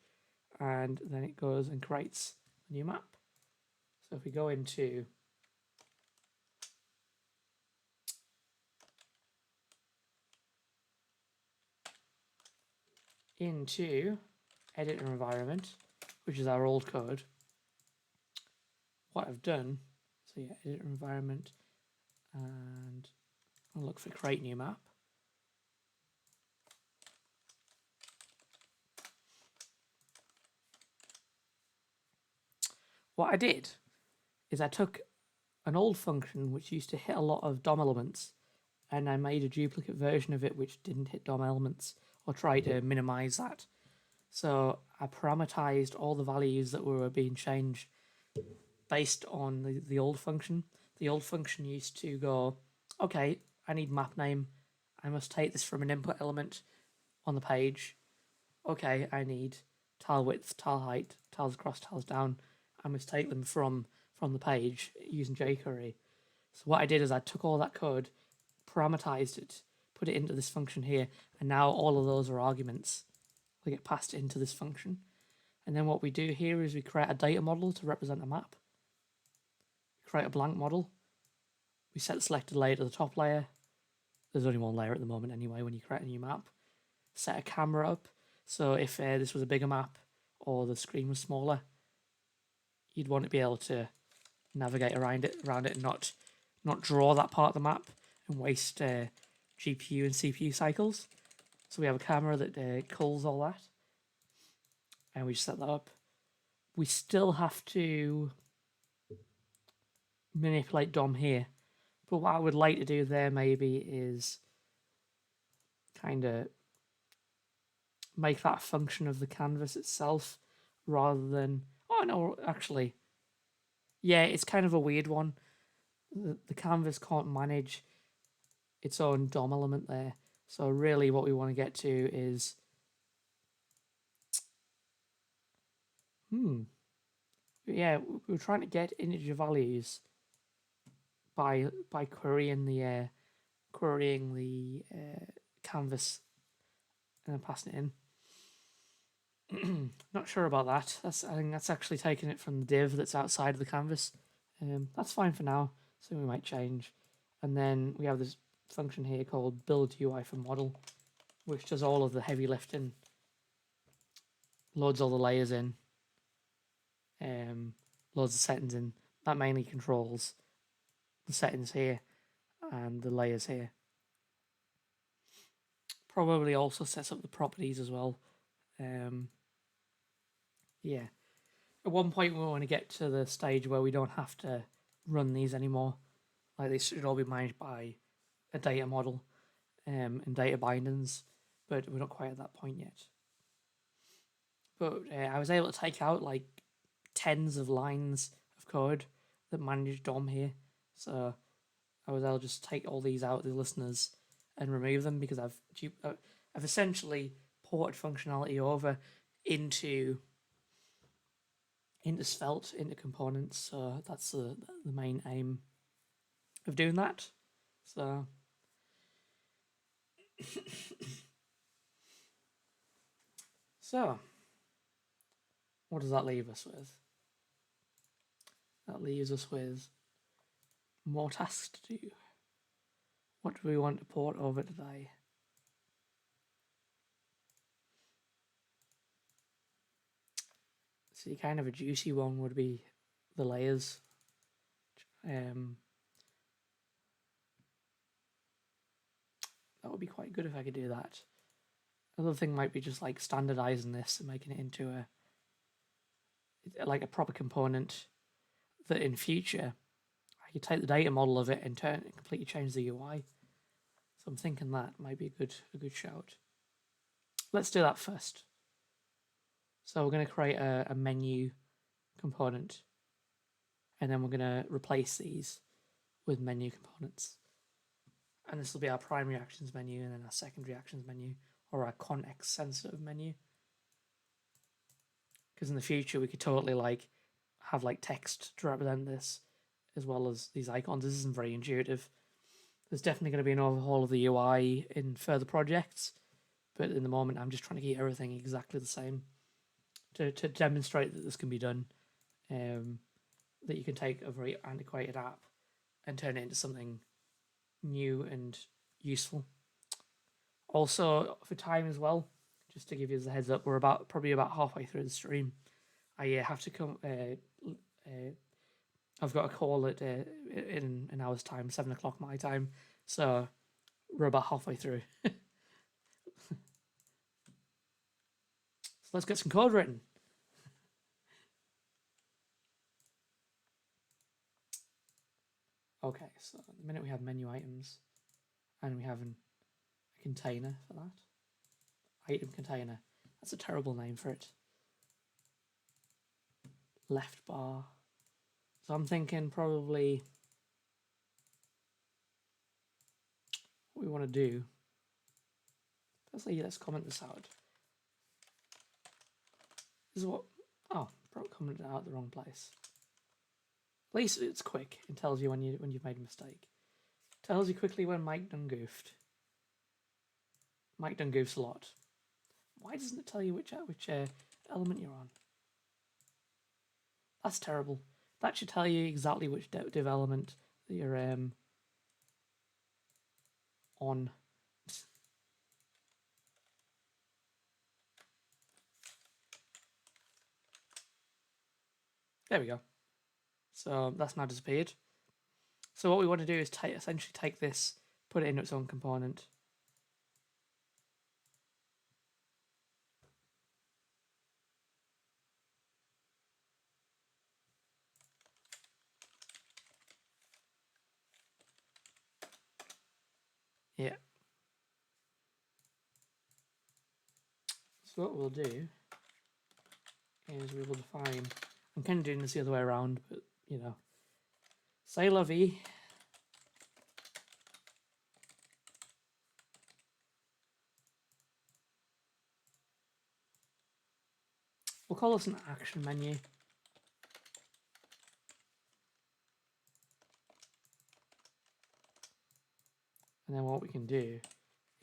[SPEAKER 1] and then it goes and creates a new map. So if we go into edit environment, which is our old code, what I've done, so yeah, edit environment, and I'll look for create new map. What I did is I took an old function which used to hit a lot of DOM elements, and I made a duplicate version of it which didn't hit DOM elements, or try to minimize that. So I parameterized all the values that were being changed based on the old function. The old function used to go, okay, I need map name. I must take this from an input element on the page. Okay, I need tile width, tile height, tiles across, tiles down. I must take them from the page using JQuery. So what I did is I took all that code, parameterized it, put it into this function here, and now all of those are arguments. They get passed into this function. And then what we do here is we create a data model to represent a map. We create a blank model. We set the selected layer to the top layer. There's only one layer at the moment anyway when you create a new map. Set a camera up. So if this was a bigger map or the screen was smaller, you'd want to be able to navigate around it and not draw that part of the map and waste GPU and CPU cycles. So we have a camera that culls all that, and we set that up. We still have to manipulate DOM here. But what I would like to do there maybe is kind of make that a function of the canvas itself rather than... Oh, no, actually. Yeah, it's kind of a weird one. The canvas can't manage its own DOM element there. So really what we want to get to is... Yeah, we're trying to get integer values by querying the canvas and then passing it in. Not sure about that. I think that's actually taking it from the div that's outside of the canvas. That's fine for now. So we might change. And then we have this function here called build UI for model, which does all of the heavy lifting, loads all the layers in, loads of settings in. That mainly controls the settings here and the layers here. Probably also sets up the properties as well. Yeah. At one point we want to get to the stage where we don't have to run these anymore. Like they should all be managed by a data model and data bindings, but we're not quite at that point yet. But I was able to take out like tens of lines of code that manage DOM here. So I was able to just take all these out of the listeners and remove them because I've essentially ported functionality over into Svelte, into components. So that's the main aim of doing that. So so what does that leave us with? That leaves us with more tasks to do. What do we want to port over today? See, kind of a juicy one would be the layers. That would be quite good if I could do that. Another thing might be just like standardizing this and making it into a proper component that in future I could take the data model of it and completely change the UI. So I'm thinking that might be a good shout. Let's do that first. So we're going to create a menu component, and then we're going to replace these with menu components. And this will be our primary actions menu, and then our secondary actions menu, or our context sensitive menu. Because in the future we could totally have text to represent this, as well as these icons. This isn't very intuitive. There's definitely going to be an overhaul of the UI in further projects, but in the moment I'm just trying to keep everything exactly the same to demonstrate that this can be done, that you can take a very antiquated app and turn it into something new and useful. Also, for time as well, just to give you the heads up, we're probably about halfway through the stream. I have to come. I've got a call at in an hour's time, 7 o'clock my time. So we're about halfway through. So let's get some code written. Okay, so at the minute we have menu items, and we have a container for that. Item container. That's a terrible name for it. Left bar. So I'm thinking probably what we want to do. Firstly, let's comment this out. This is what... Oh, probably commented out the wrong place. At least it's quick. It tells you when you've made a mistake. It tells you quickly when Mike done goofed. Mike done goofs a lot. Why doesn't it tell you which element you're on? That's terrible. That should tell you exactly which div element that you're on. There we go. So that's now disappeared. So what we want to do is essentially take this, put it into its own component. So what we'll do is we will define, I'm kind of doing this the other way around, but you know, say la vie. We'll call this an action menu. And then what we can do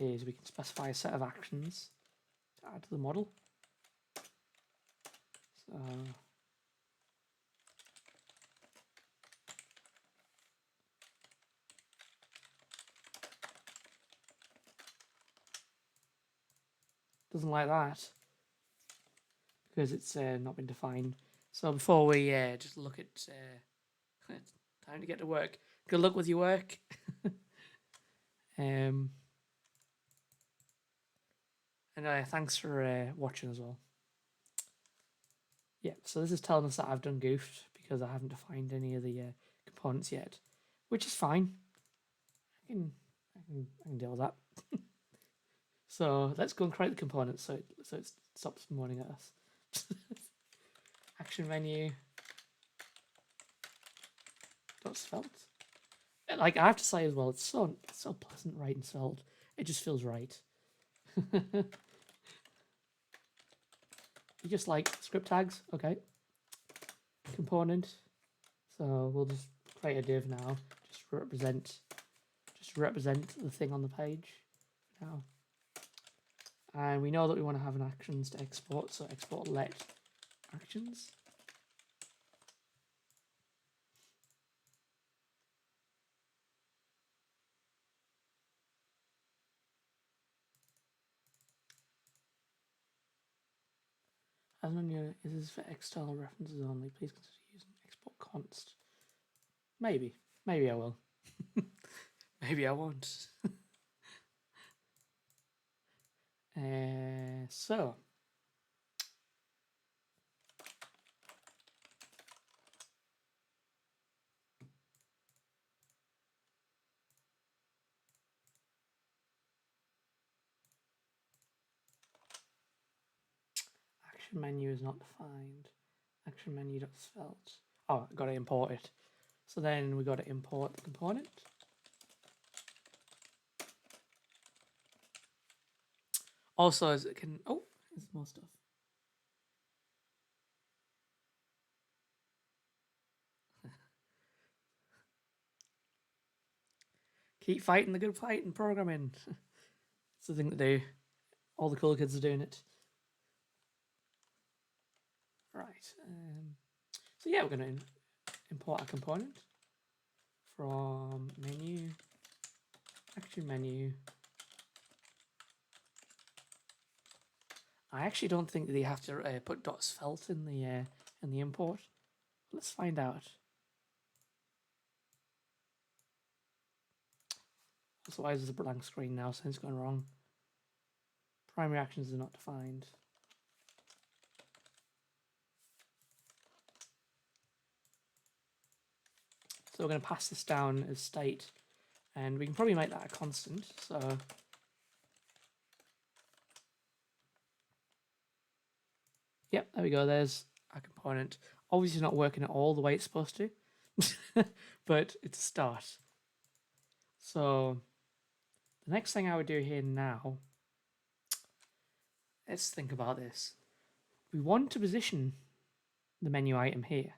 [SPEAKER 1] is we can specify a set of actions to add to the model. So doesn't like that because it's not been defined. So before we just look at time to get to work. Good luck with your work. And thanks for watching as well. Yeah, so this is telling us that I've done goofed because I haven't defined any of the components yet, which is fine. I can deal with that. So let's go and create the components so it stops moaning at us. Action menu. Svelte. Like I have to say as well, it's so pleasant writing Svelte. It just feels right. You just like script tags, okay? Component. So we'll just create a div now. Just represent the thing on the page for now. And we know that we want to have an actions to export, so export let actions. As on your, is this for external references only? Please consider using export const. Maybe I will. Maybe I won't. So action menu is not defined. Action menu.svelte. Oh, I got to import it. So then we got to import the component. Also, as it can, oh, there's more stuff. Keep fighting the good fight in programming. It's the thing to do. All the cool kids are doing it. Right. So yeah, we're going to import a component from menu, action menu. I actually don't think that you have to put .svelte in the import. Let's find out. So why is this a blank screen now? Something's going wrong. Primary actions are not defined. So we're going to pass this down as state, and we can probably make that a constant. So yep, there we go. There's a component. Obviously not working at all the way it's supposed to, but it's a start. So the next thing I would do here now, let's think about this. We want to position the menu item here.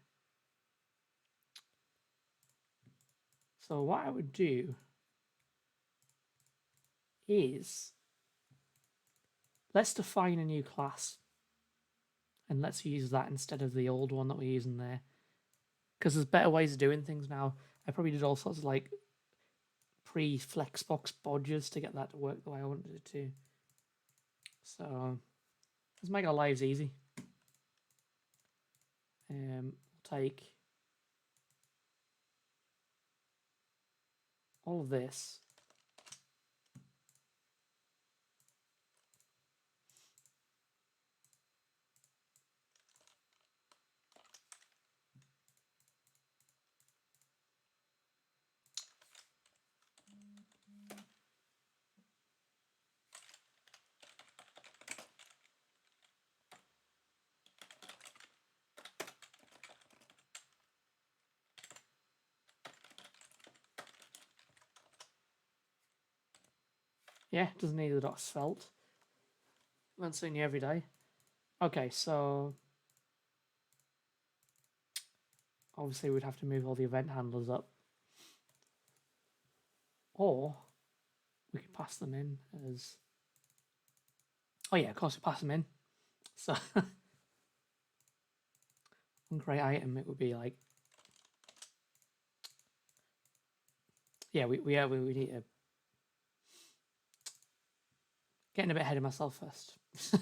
[SPEAKER 1] So what I would do is let's define a new class and let's use that instead of the old one that we're using there, because there's better ways of doing things now. I probably did all sorts of like pre-Flexbox bodges to get that to work the way I wanted it to. So let's make our lives easy. We'll take all of this. Yeah, doesn't need the .svelte. Learn something new every day. Okay, so obviously we'd have to move all the event handlers up. Or we could pass them in as... Oh yeah, of course we pass them in. So on create item, it would be like... Yeah, we need to... Getting a bit ahead of myself first. So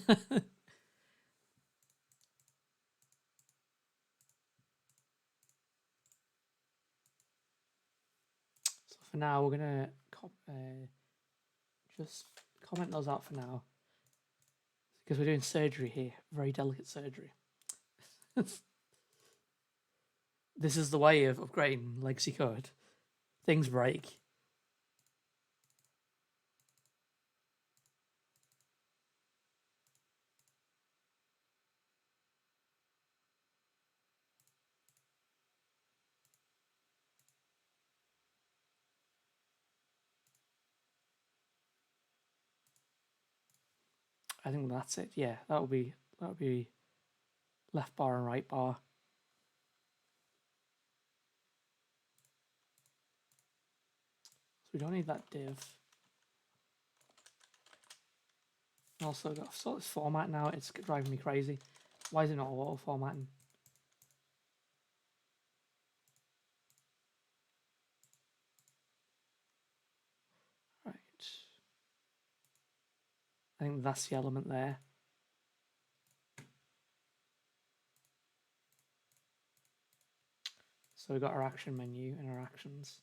[SPEAKER 1] for now, we're going to just comment those out for now. Because we're doing surgery here. Very delicate surgery. This is the way of upgrading legacy code. Things break. I think that's it. Yeah, that would be left bar and right bar. So we don't need that div. Also got to sort this format now. It's driving me crazy. Why is it not auto formatting? Right. I think that's the element there. So we've got our action menu and our actions.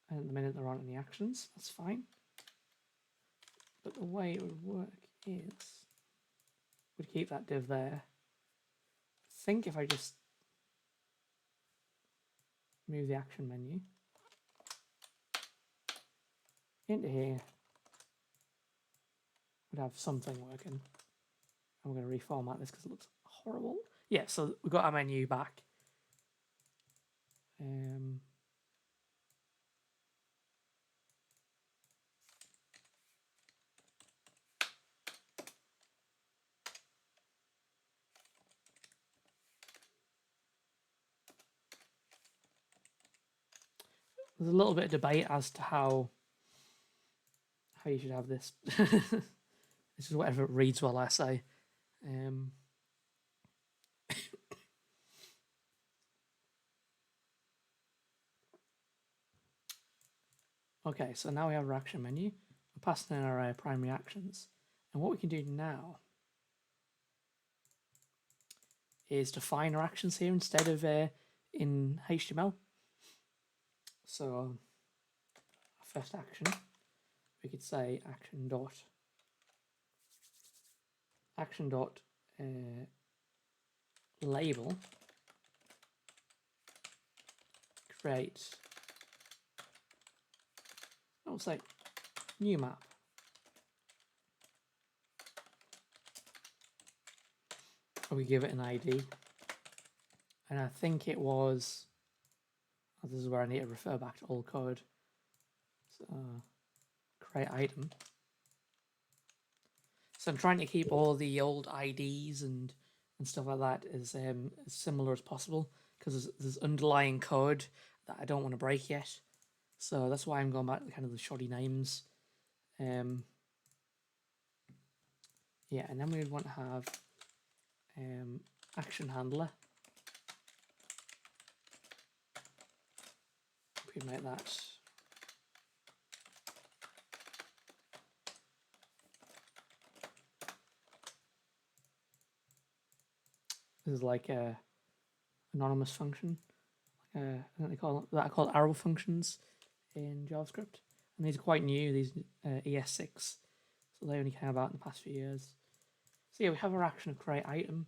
[SPEAKER 1] And at the minute there aren't any actions, that's fine. But the way it would work is we'd keep that div there. I think if I just move the action menu into here, we'd have something working. And we're going to reformat this because it looks horrible. Yeah, so we've got our menu back. There's a little bit of debate as to how you should have this. This is whatever reads well, I say. Okay, so now we have our action menu. We're passing in our primary actions. And what we can do now is define our actions here instead of in HTML. So our first action, we could say action dot label create, I'll say new map. Or we give it an ID. And I think it was, oh, this is where I need to refer back to old code. So create item. So I'm trying to keep all the old IDs and stuff like that as similar as possible, because there's underlying code that I don't want to break yet. So that's why I'm going back to kind of the shoddy names. Yeah, and then we would want to have action handler. We could make that this is like a anonymous function. I think they call that called arrow functions in JavaScript, and these are quite new. These ES6, so they only came about in the past few years. So yeah, we have our action of create item.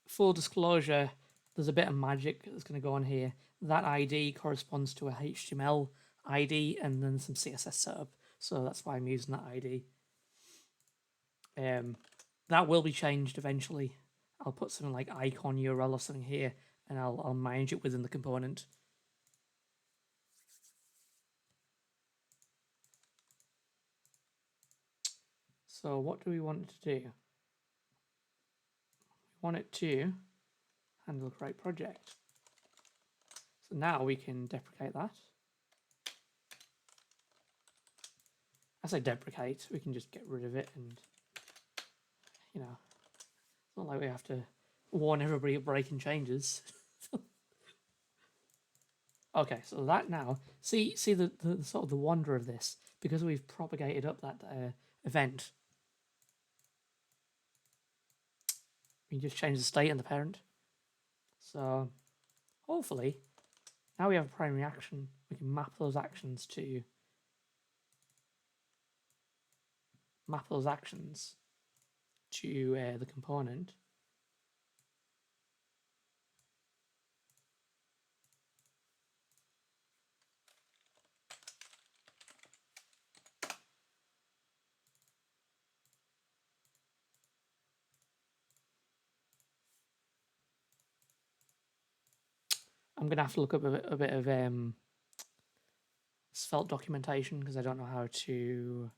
[SPEAKER 1] Full disclosure, there's a bit of magic that's going to go on here. That ID corresponds to a HTML ID and then some CSS setup. So that's why I'm using that ID. That will be changed eventually. I'll put something like icon URL or something here, and I'll manage it within the component. So what do we want it to do? We want it to handle create project. So now we can deprecate that. I say deprecate, we can just get rid of it, and you know, it's not like we have to warn everybody of breaking changes. Okay, so that now, see the sort of the wonder of this, because we've propagated up that event. We can just change the state and the parent. So hopefully, now we have a primary action, we can map those actions to the component. I'm going to have to look up a bit of Svelte documentation because I don't know how to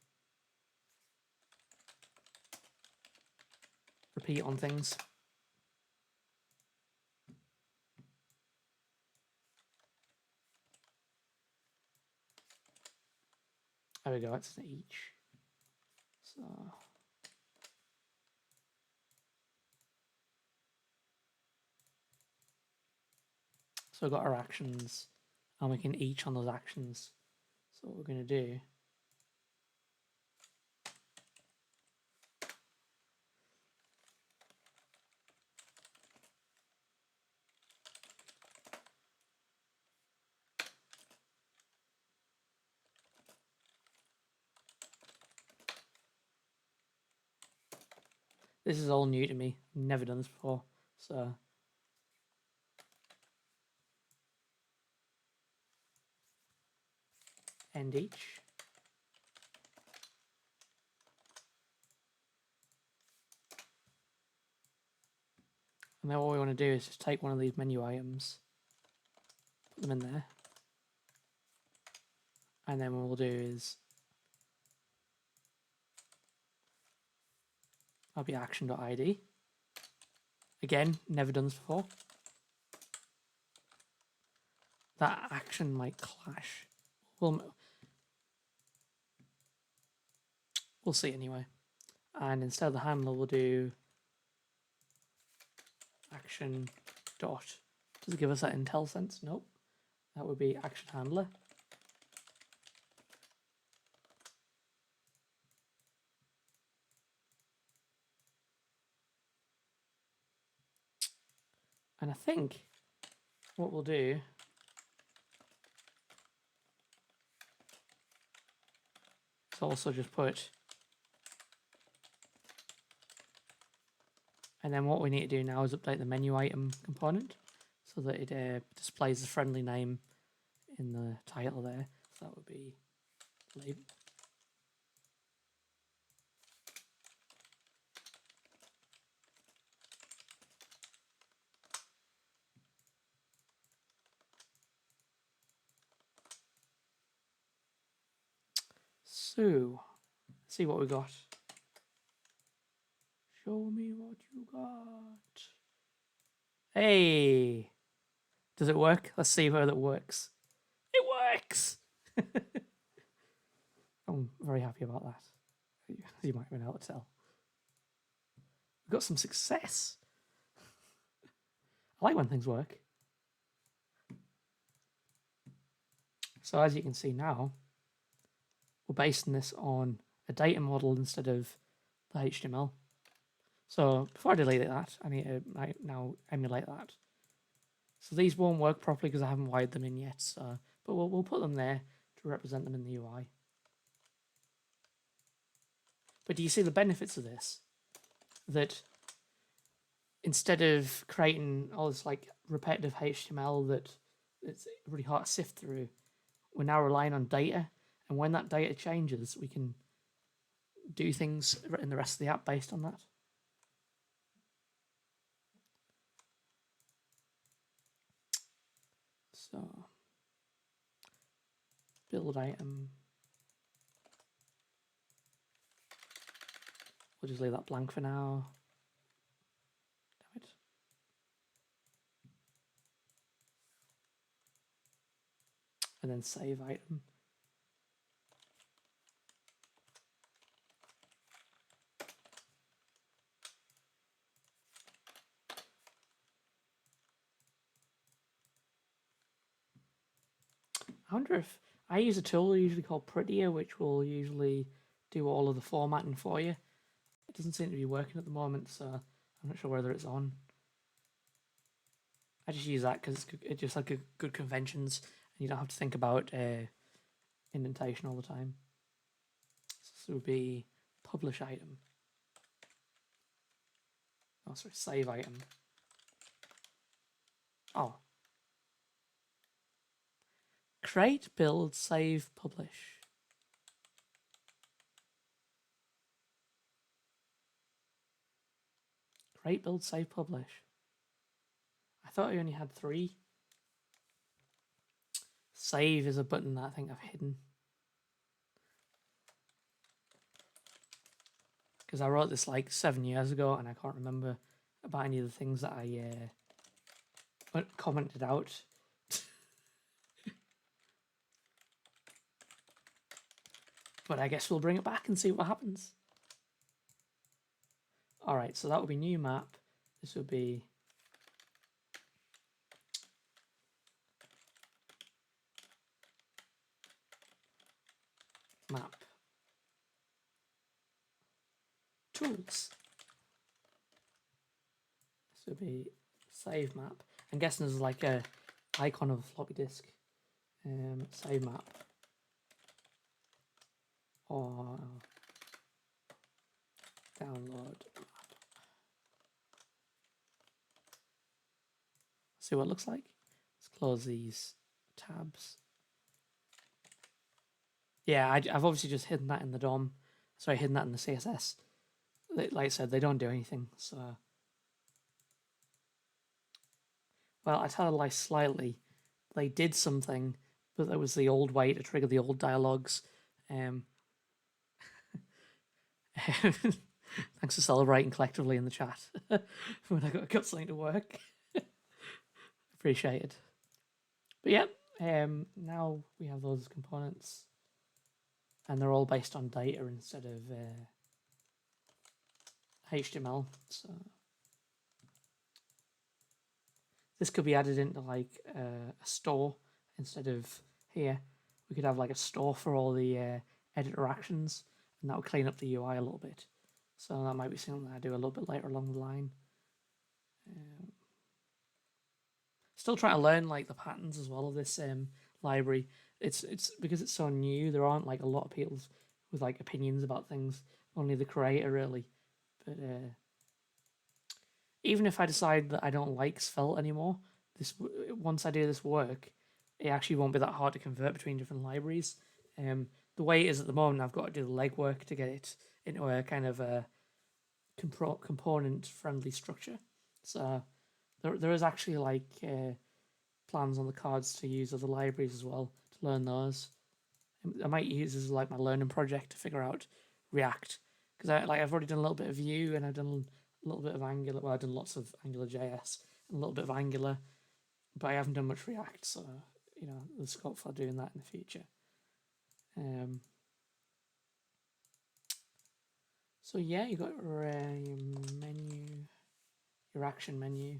[SPEAKER 1] repeat on things. There we go, it's an each. So we've got our actions, and we can each on those actions. So what we're going to do, this is all new to me, never done this before, so end each. And then what we want to do is just take one of these menu items, put them in there, and then what we'll do is that'll be action.id. Again, never done this before. That action might clash. We'll see anyway. And instead of the handler, we'll do action dot. Does it give us that intel sense? Nope. That would be action handler. And I think what we'll do is also just put, and then what we need to do now is update the menu item component so that it displays the friendly name in the title there. So that would be label. So, let's see what we got. Show me what you got. Hey! Does it work? Let's see whether it works. It works! I'm very happy about that. You might have been able to tell. We've got some success. I like when things work. So as you can see now, we're basing this on a data model instead of the HTML. So before I delete that, I need to now emulate that. So these won't work properly because I haven't wired them in yet. So, but we'll put them there to represent them in the UI. But do you see the benefits of this? That instead of creating all this like repetitive HTML that it's really hard to sift through, we're now relying on data. And when that data changes, we can do things in the rest of the app based on that. So, build item. we'll just leave that blank for now. Damn it. And then save item. I wonder if I use a tool usually called Prettier, which will usually do all of the formatting for you. It doesn't seem to be working at the moment, so I'm not sure whether it's on. I just use that because it's just like a good conventions, and you don't have to think about indentation all the time. So this would be publish item. Oh, sorry, save item. Oh. Create, build, save, publish. Create, build, save, publish. I thought I only had 3. Save is a button that I think I've hidden. Because I wrote this like 7 years ago and I can't remember about any of the things that I commented out. But I guess we'll bring it back and see what happens. All right, so that will be new map. This will be map tools. This will be save map. I'm guessing there's like a icon of a floppy disk. Save map. Or download map. See what it looks like. Let's close these tabs. Yeah, I've obviously just hidden that in the DOM. Sorry, hidden that in the CSS. Like I said, they don't do anything. So, well, I tell a lie slightly. They did something, but that was the old way to trigger the old dialogues. Thanks for celebrating collectively in the chat when I got something to work. Appreciate it. But yeah, now we have those components, and they're all based on data instead of HTML. So this could be added into like a store instead of here. We could have like a store for all the editor actions, and that would clean up the UI a little bit. So that might be something that I do a little bit later along the line. Still trying to learn like the patterns as well of this library. It's because it's so new. There aren't like a lot of people with like opinions about things. Only the creator really. But even if I decide that I don't like Svelte anymore, once I do this work, it actually won't be that hard to convert between different libraries. The way it is at the moment, I've got to do the legwork to get it into a kind of a component-friendly structure. So there is actually like plans on the cards to use other libraries as well to learn those. I might use this as like my learning project to figure out React, because I've already done a little bit of Vue and I've done a little bit of Angular. Well, I've done lots of AngularJS and a little bit of Angular, but I haven't done much React. So there's scope for doing that in the future. So yeah, you got your menu, your action menu.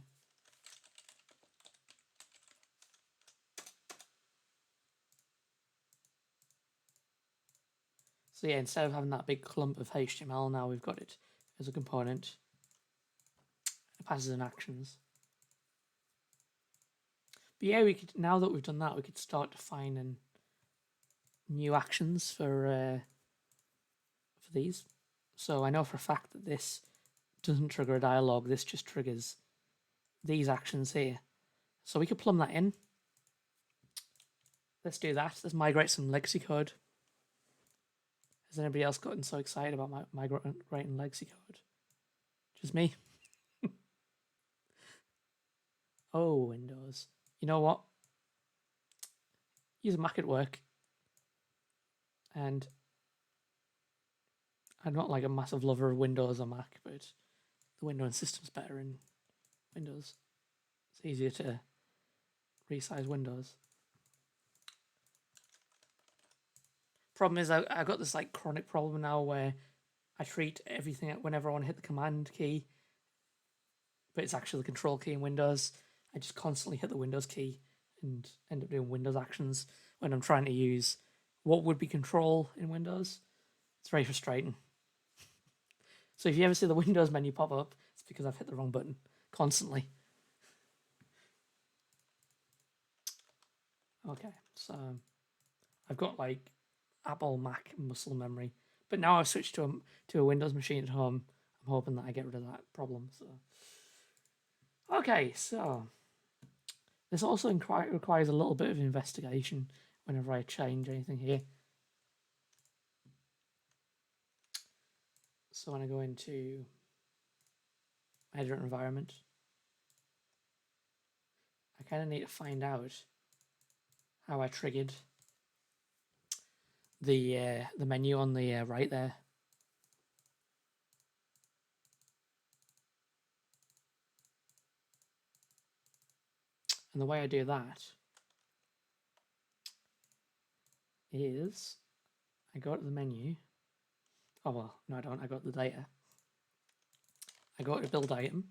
[SPEAKER 1] So yeah, instead of having that big clump of HTML, now we've got it as a component. It passes in actions. But yeah, we could, now that we've done that, we could start defining new actions for these. So I know for a fact that this doesn't trigger a dialogue. This just triggers these actions here. So we could plumb that in. Let's do that. Let's migrate some legacy code. Has anybody else gotten so excited about migrating legacy code? Just me? Oh, Windows. You know what? Use Mac at work. And I'm not like a massive lover of Windows or Mac, but the Windows system's better in Windows. It's easier to resize Windows. Problem is, I got this like chronic problem now where I treat everything whenever I want to hit the command key, but it's actually the control key in Windows. I just constantly hit the Windows key and end up doing Windows actions when I'm trying to use what would be control in Windows. It's very frustrating. So if you ever see the Windows menu pop up, it's because I've hit the wrong button constantly. Okay, so I've got like Apple, Mac, muscle memory, but now I've switched to a Windows machine at home. I'm hoping that I get rid of that problem. So, okay, so this also requires a little bit of investigation whenever I change anything here. So when I go into editor environment, I kind of need to find out how I triggered the menu on the right there. And the way I do that is I go to the menu. Oh, well, no, I don't. I got the data. I go to build item.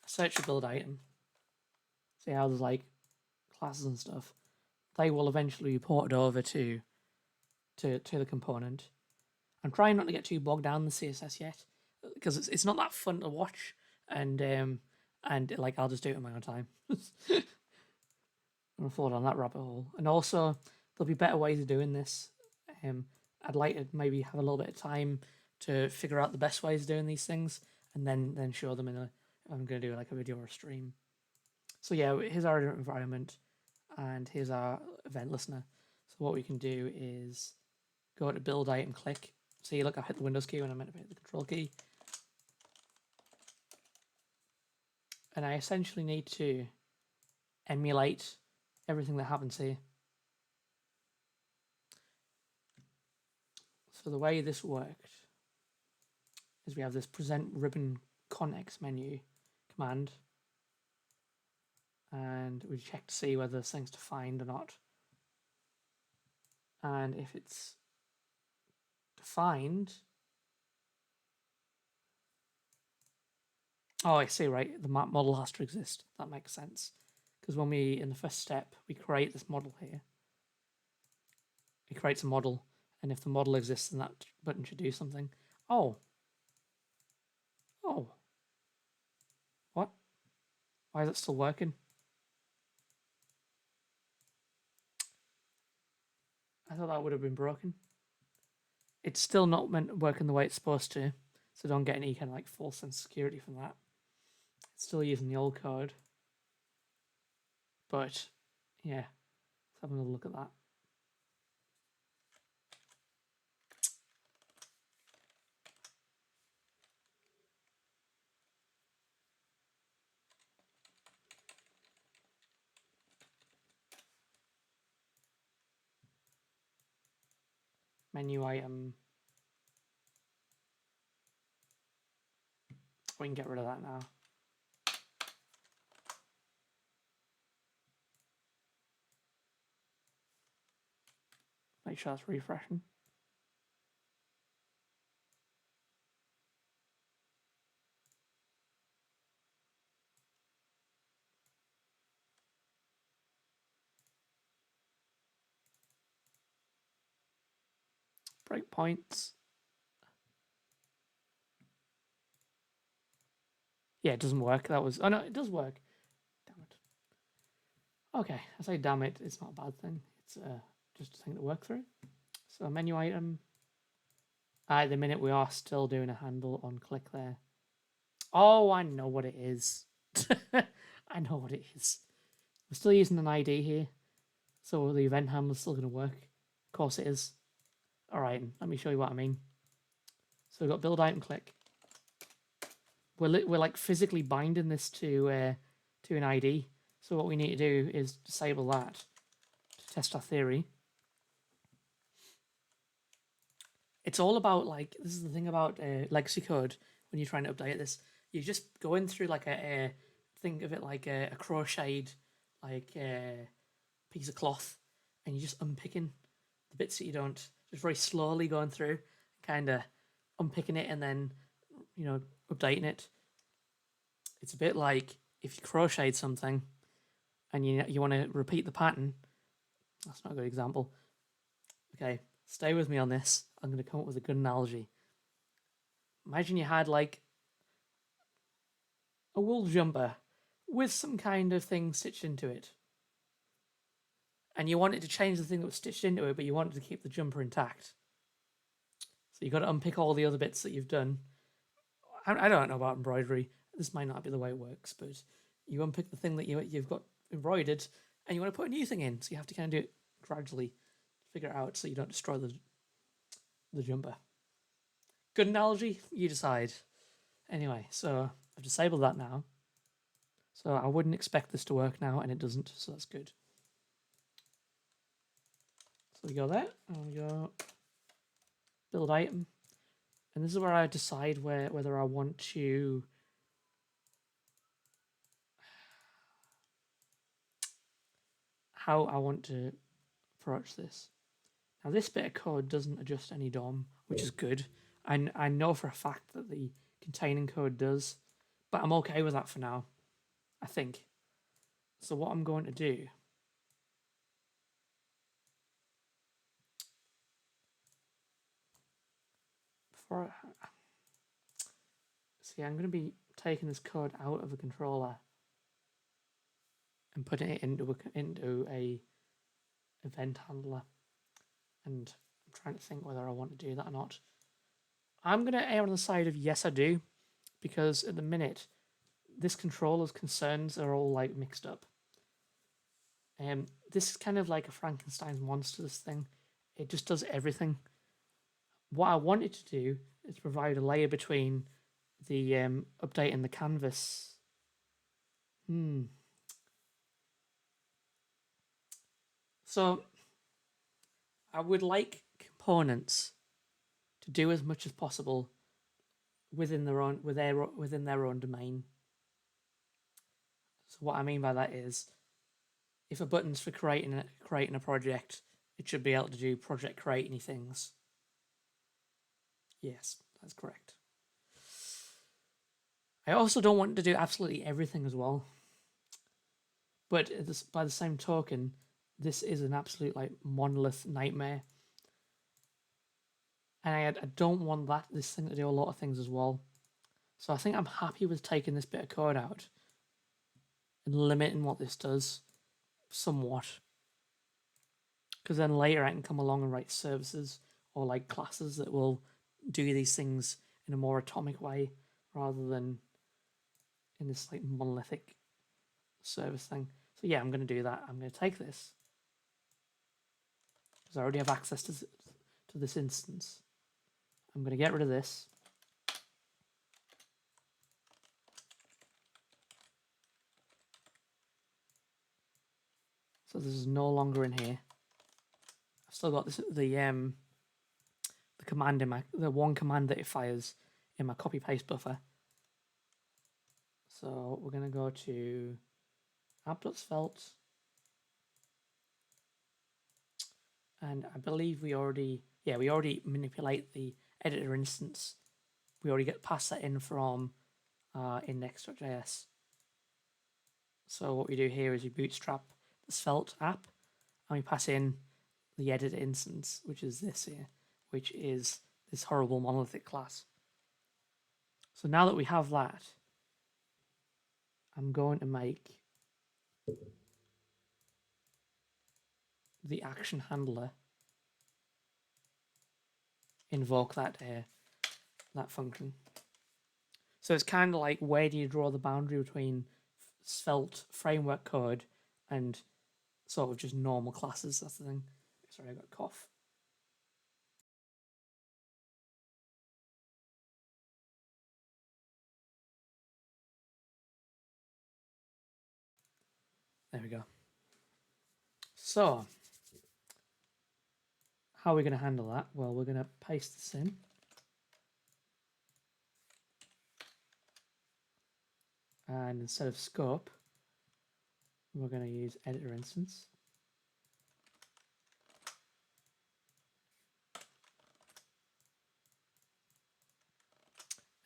[SPEAKER 1] I search for build item. See how there's like classes and stuff. They will eventually be ported over to the component. I'm trying not to get too bogged down in the CSS yet because it's not that fun to watch, and like I'll just do it in my own time. I'm gonna fall down that rabbit hole. And also there'll be better ways of doing this. I'd like to maybe have a little bit of time to figure out the best ways of doing these things, and then show them if I'm gonna do like a video or a stream. So yeah, here's our environment, and here's our event listener. So what we can do is go to build item, click. See, look, I hit the Windows key when I meant to hit the control key. And I essentially need to emulate everything that happens here. So the way this worked is we have this present ribbon context menu command, and we check to see whether there's things to find or not. And if it's defined, oh, I see, right, the map model has to exist. That makes sense. Because when we, in the first step, we create this model here. It creates a model, and if the model exists, then that button should do something. Oh. Oh. What? Why is it still working? I thought that would have been broken. It's still not working the way it's supposed to, so don't get any kind of like false sense of security from that. It's still using the old code. But, yeah, let's have another look at that. Menu item. We can get rid of that now. Make sure that's refreshing. Breakpoints. Yeah, it doesn't work. That was... Oh, no, it does work. Damn it. Okay, I say damn it. It's not a bad thing. It's just a thing to work through. So menu item. At the minute, we are still doing a handle on click there. Oh, I know what it is. I know what it is. We're still using an ID here. So the event handler's still going to work. Of course it is. All right, let me show you what I mean. So we've got build item click. We're like physically binding this to an ID. So what we need to do is disable that to test our theory. It's all about like, this is the thing about legacy code when you're trying to update this. You're just going through like think of it like a crocheted like piece of cloth, and you're just unpicking the bits that you don't, just very slowly going through, kind of unpicking it and then, you know, updating it. It's a bit like if you crocheted something and you want to repeat the pattern. That's not a good example. Okay, stay with me on this. I'm going to come up with a good analogy. Imagine you had like a wool jumper with some kind of thing stitched into it. And you wanted to change the thing that was stitched into it, but you wanted to keep the jumper intact. So you've got to unpick all the other bits that you've done. I don't know about embroidery. This might not be the way it works, but you unpick the thing that you've got embroidered, and you want to put a new thing in. So you have to kind of do it gradually, figure it out so you don't destroy the jumper. Good analogy? You decide. Anyway, so I've disabled that now. So I wouldn't expect this to work now, and it doesn't, so that's good. So we go there, and we go build item. And this is where I decide whether I want to how I want to approach this. Now this bit of code doesn't adjust any DOM, which is good. I know for a fact that the containing code does, but I'm okay with that for now, I think. So what I'm going to do, I'm going to be taking this code out of a controller and putting it into a event handler, and I'm trying to think whether I want to do that or not. I'm going to err on the side of yes, I do, because at the minute, this controller's concerns are all like mixed up. This is kind of like a Frankenstein's monster, this thing. It just does everything. What I want it to do is provide a layer between the update and the canvas. So I would like components to do as much as possible within their own domain. So what I mean by that is, if a button's for creating a project, it should be able to do project creating things. Yes, that's correct. I also don't want to do absolutely everything as well. But by the same token, this is an absolute like monolith nightmare. And I don't want this thing to do a lot of things as well. So I think I'm happy with taking this bit of code out and limiting what this does somewhat. Because then later I can come along and write services or like classes that will do these things in a more atomic way rather than in this like monolithic service thing. So yeah, I'm going to do that. I'm going to take this because I already have access to this instance. I'm going to get rid of this. So this is no longer in here. I've still got the command in the one command that it fires in my copy paste buffer. So we're going to go to app.svelte. And I believe we already manipulate the editor instance. We already get past that in from index.js. So what we do here is we bootstrap the Svelte app and we pass in the editor instance, which is this here, which is this horrible monolithic class. So now that we have that, I'm going to make the action handler invoke that function. So it's kind of like, where do you draw the boundary between Svelte framework code and sort of just normal classes? That's the thing. Sorry, I got a cough. There we go. So, how are we going to handle that? Well, we're going to paste this in. And instead of scope, we're going to use editor instance.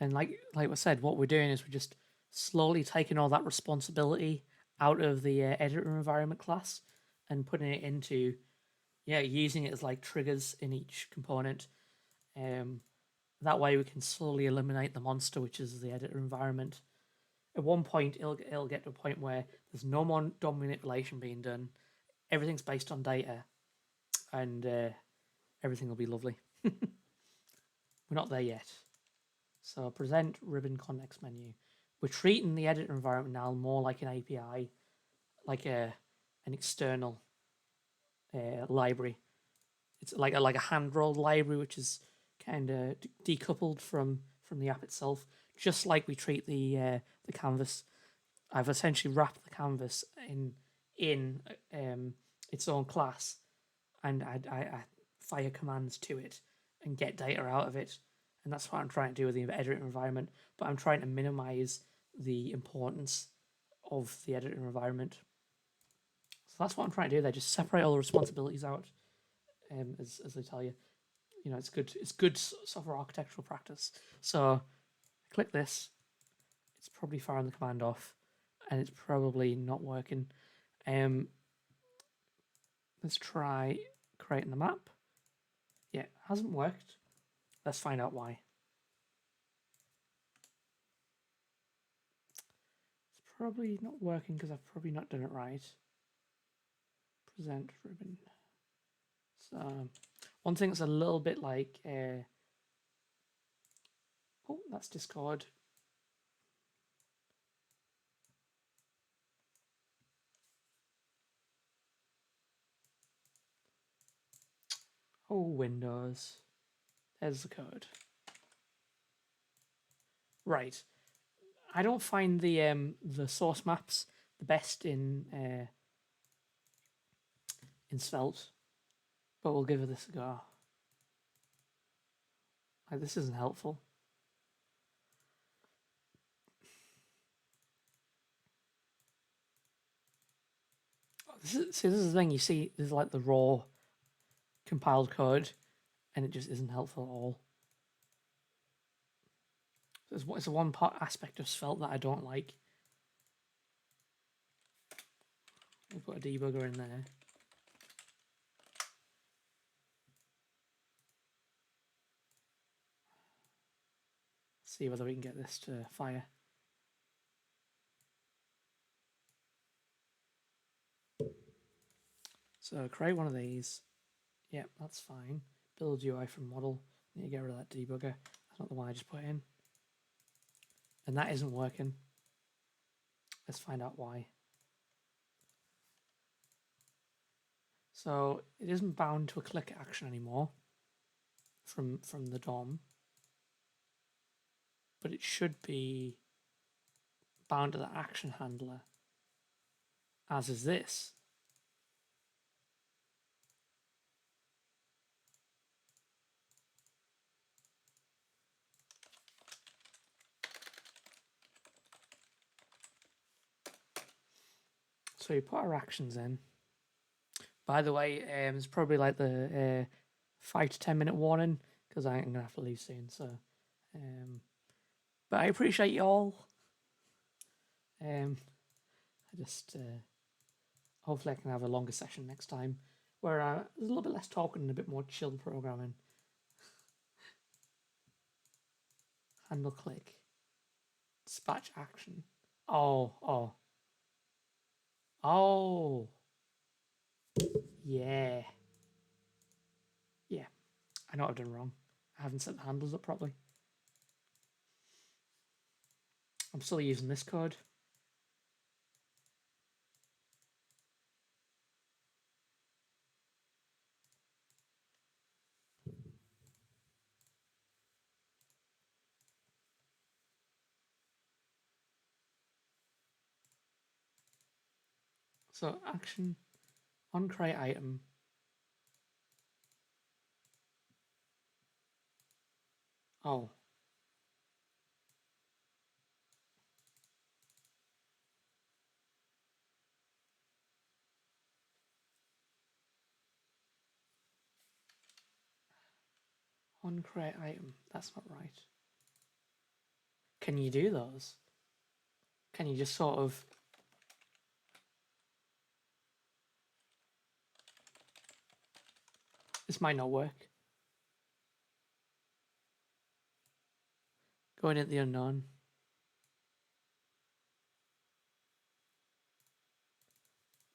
[SPEAKER 1] And like I said, what we're doing is we're just slowly taking all that responsibility out of the editor environment class and putting it into, using it as like triggers in each component. That way we can slowly eliminate the monster, which is the editor environment. At one point, it'll get to a point where there's no more DOM manipulation being done. Everything's based on data, and everything will be lovely. We're not there yet. So present ribbon context menu. We're treating the editor environment now more like an API, like an external library. It's like a hand-rolled library, which is kind of decoupled from the app itself, just like we treat the canvas. I've essentially wrapped the canvas in its own class, and I fire commands to it and get data out of it. And that's what I'm trying to do with the editor environment, but I'm trying to minimize the importance of the editor environment. So that's what I'm trying to do there, just separate all the responsibilities out, as they tell you. You know, it's good software architectural practice. So I click this, it's probably firing the command off, and it's probably not working. Let's try creating the map. Yeah, it hasn't worked. Let's find out why. It's probably not working because I've probably not done it right. Present ribbon. So one thing that's a little bit like, oh, that's Discord. Oh, Windows. There's the code. Right. I don't find the source maps the best in Svelte, but we'll give this a go. Like, this isn't helpful. This is the thing. You see, there's like the raw compiled code, and it just isn't helpful at all. It's a one part aspect of Svelte that I don't like. We'll put a debugger in there. See whether we can get this to fire. So create one of these. Yep, that's fine. Build UI from model. Need to get rid of that debugger. That's not the one I just put in. And that isn't working. Let's find out why. So it isn't bound to a click action anymore from the DOM, but it should be bound to the action handler, as is this. So you put our actions in. By the way, it's probably like the 5 to 10 minute warning because I'm gonna have to leave soon. So, but I appreciate you all. I just hopefully I can have a longer session next time where there's a little bit less talking and a bit more chill programming. Handle click, dispatch action. Oh. Yeah. I know what I've done wrong. I haven't set the handles up properly. I'm still using this code. So action on create item. Oh. On create item. That's not right. Can you do those? Can you just sort of... This might not work. Going into the unknown.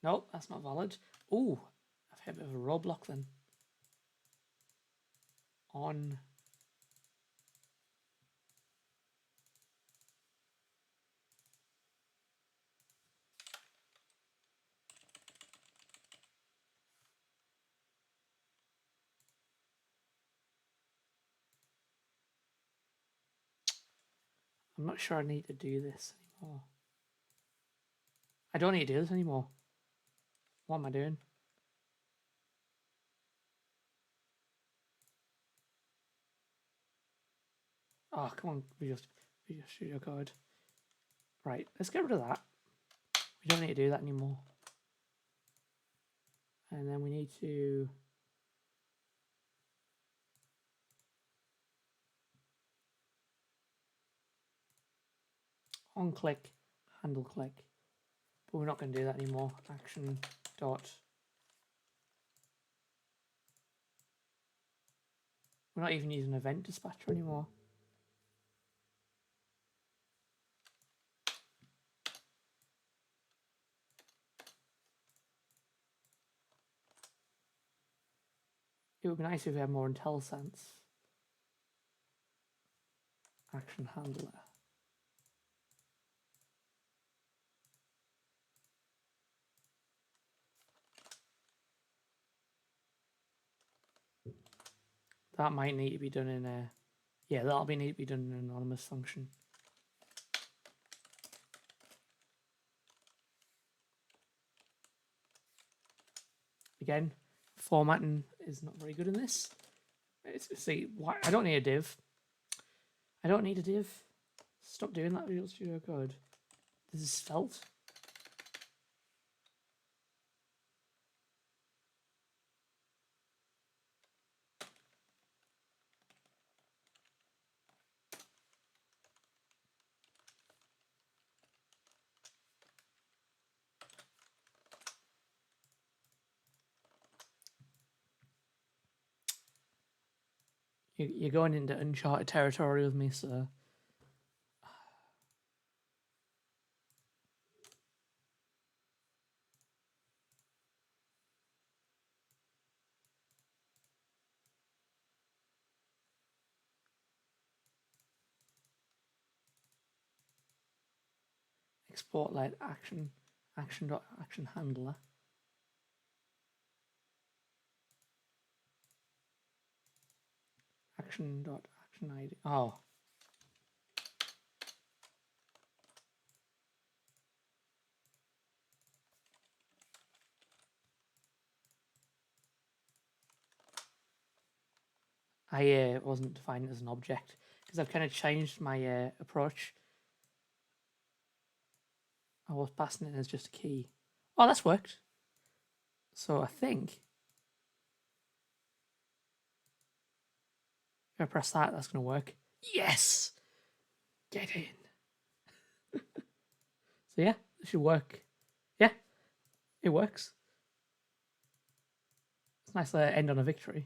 [SPEAKER 1] Nope, that's not valid. Ooh, I've hit a bit of a roadblock then. On. I'm not sure I need to do this anymore. I don't need to do this anymore. What am I doing? Oh, come on, Visual Studio Code. Right, let's get rid of that. We don't need to do that anymore. And then we need to... on click, handle click. But we're not going to do that anymore. Action dot. We're not even using event dispatcher anymore. It would be nice if we had more IntelliSense. Action handler. That might need to be done in a... Yeah, that'll need to be done in an anonymous function. Again, formatting is not very good in this. See, why I don't need a div. I don't need a div. Stop doing that, Visual Studio Code. This is Svelte. You're going into uncharted territory with me, so... Export like action handler. Action ID. Oh. I wasn't defining it as an object because I've kind of changed my approach. I was passing it as just a key. Oh, that's worked. So I think if I press that, that's going to work. Yes! Get in. So yeah, it should work. Yeah, it works. It's nice to end on a victory.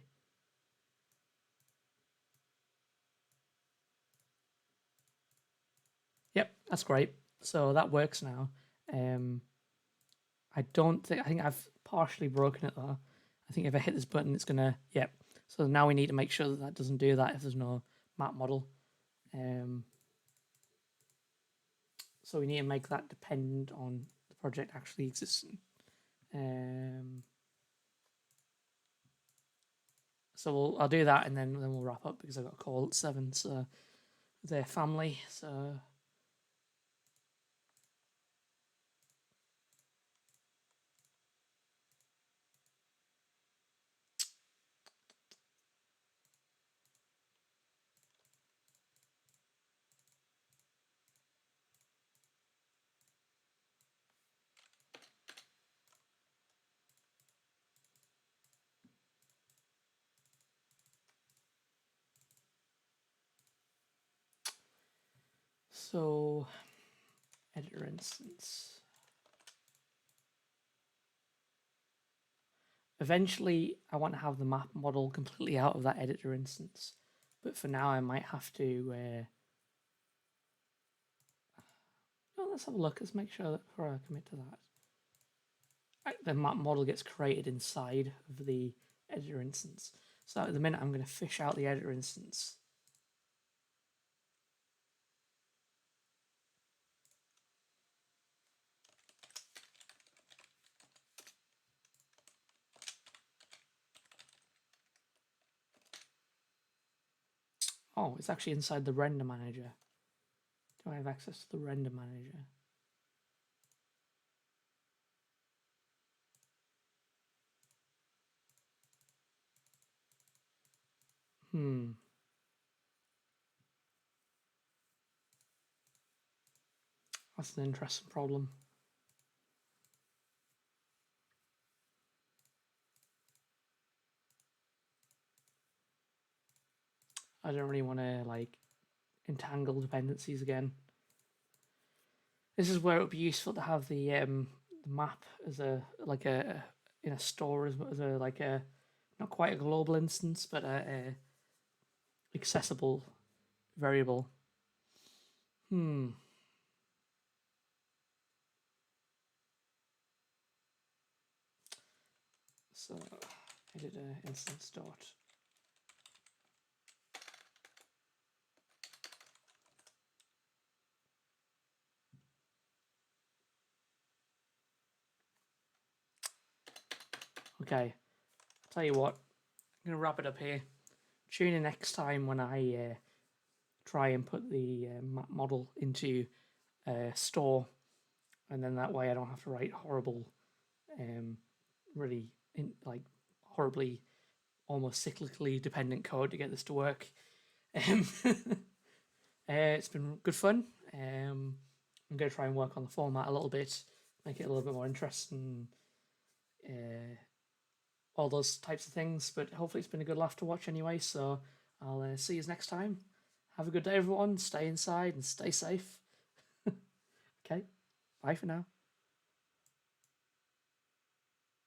[SPEAKER 1] Yep, that's great. So that works now. I think I've partially broken it though. I think if I hit this button, it's gonna, yep. So now we need to make sure that doesn't do that if there's no map model. So we need to make that depend on the project actually existing. So I'll do that and then we'll wrap up because I've got a call at 7. So their family. So So editor instance. Eventually, I want to have the map model completely out of that editor instance. But for now, I might have to... Oh, let's have a look. Let's make sure that before I commit to that, the map model gets created inside of the editor instance. So at the minute, I'm going to fish out the editor instance. Oh, it's actually inside the render manager. Do I have access to the render manager? That's an interesting problem. I don't really want to like entangle dependencies again. This is where it would be useful to have the map as a in a store as a like a not quite a global instance, but a accessible variable. So editor instance dot. Okay, I'll tell you what, I'm gonna wrap it up here. Tune in next time when I try and put the map model into store, and then that way I don't have to write horrible, really horribly, almost cyclically dependent code to get this to work. It's been good fun. I'm going to try and work on the format a little bit, make it a little bit more interesting, all those types of things. But hopefully it's been a good laugh to watch anyway. So I'll see you next time. Have a good day, everyone. Stay inside and stay safe. Okay, bye for now.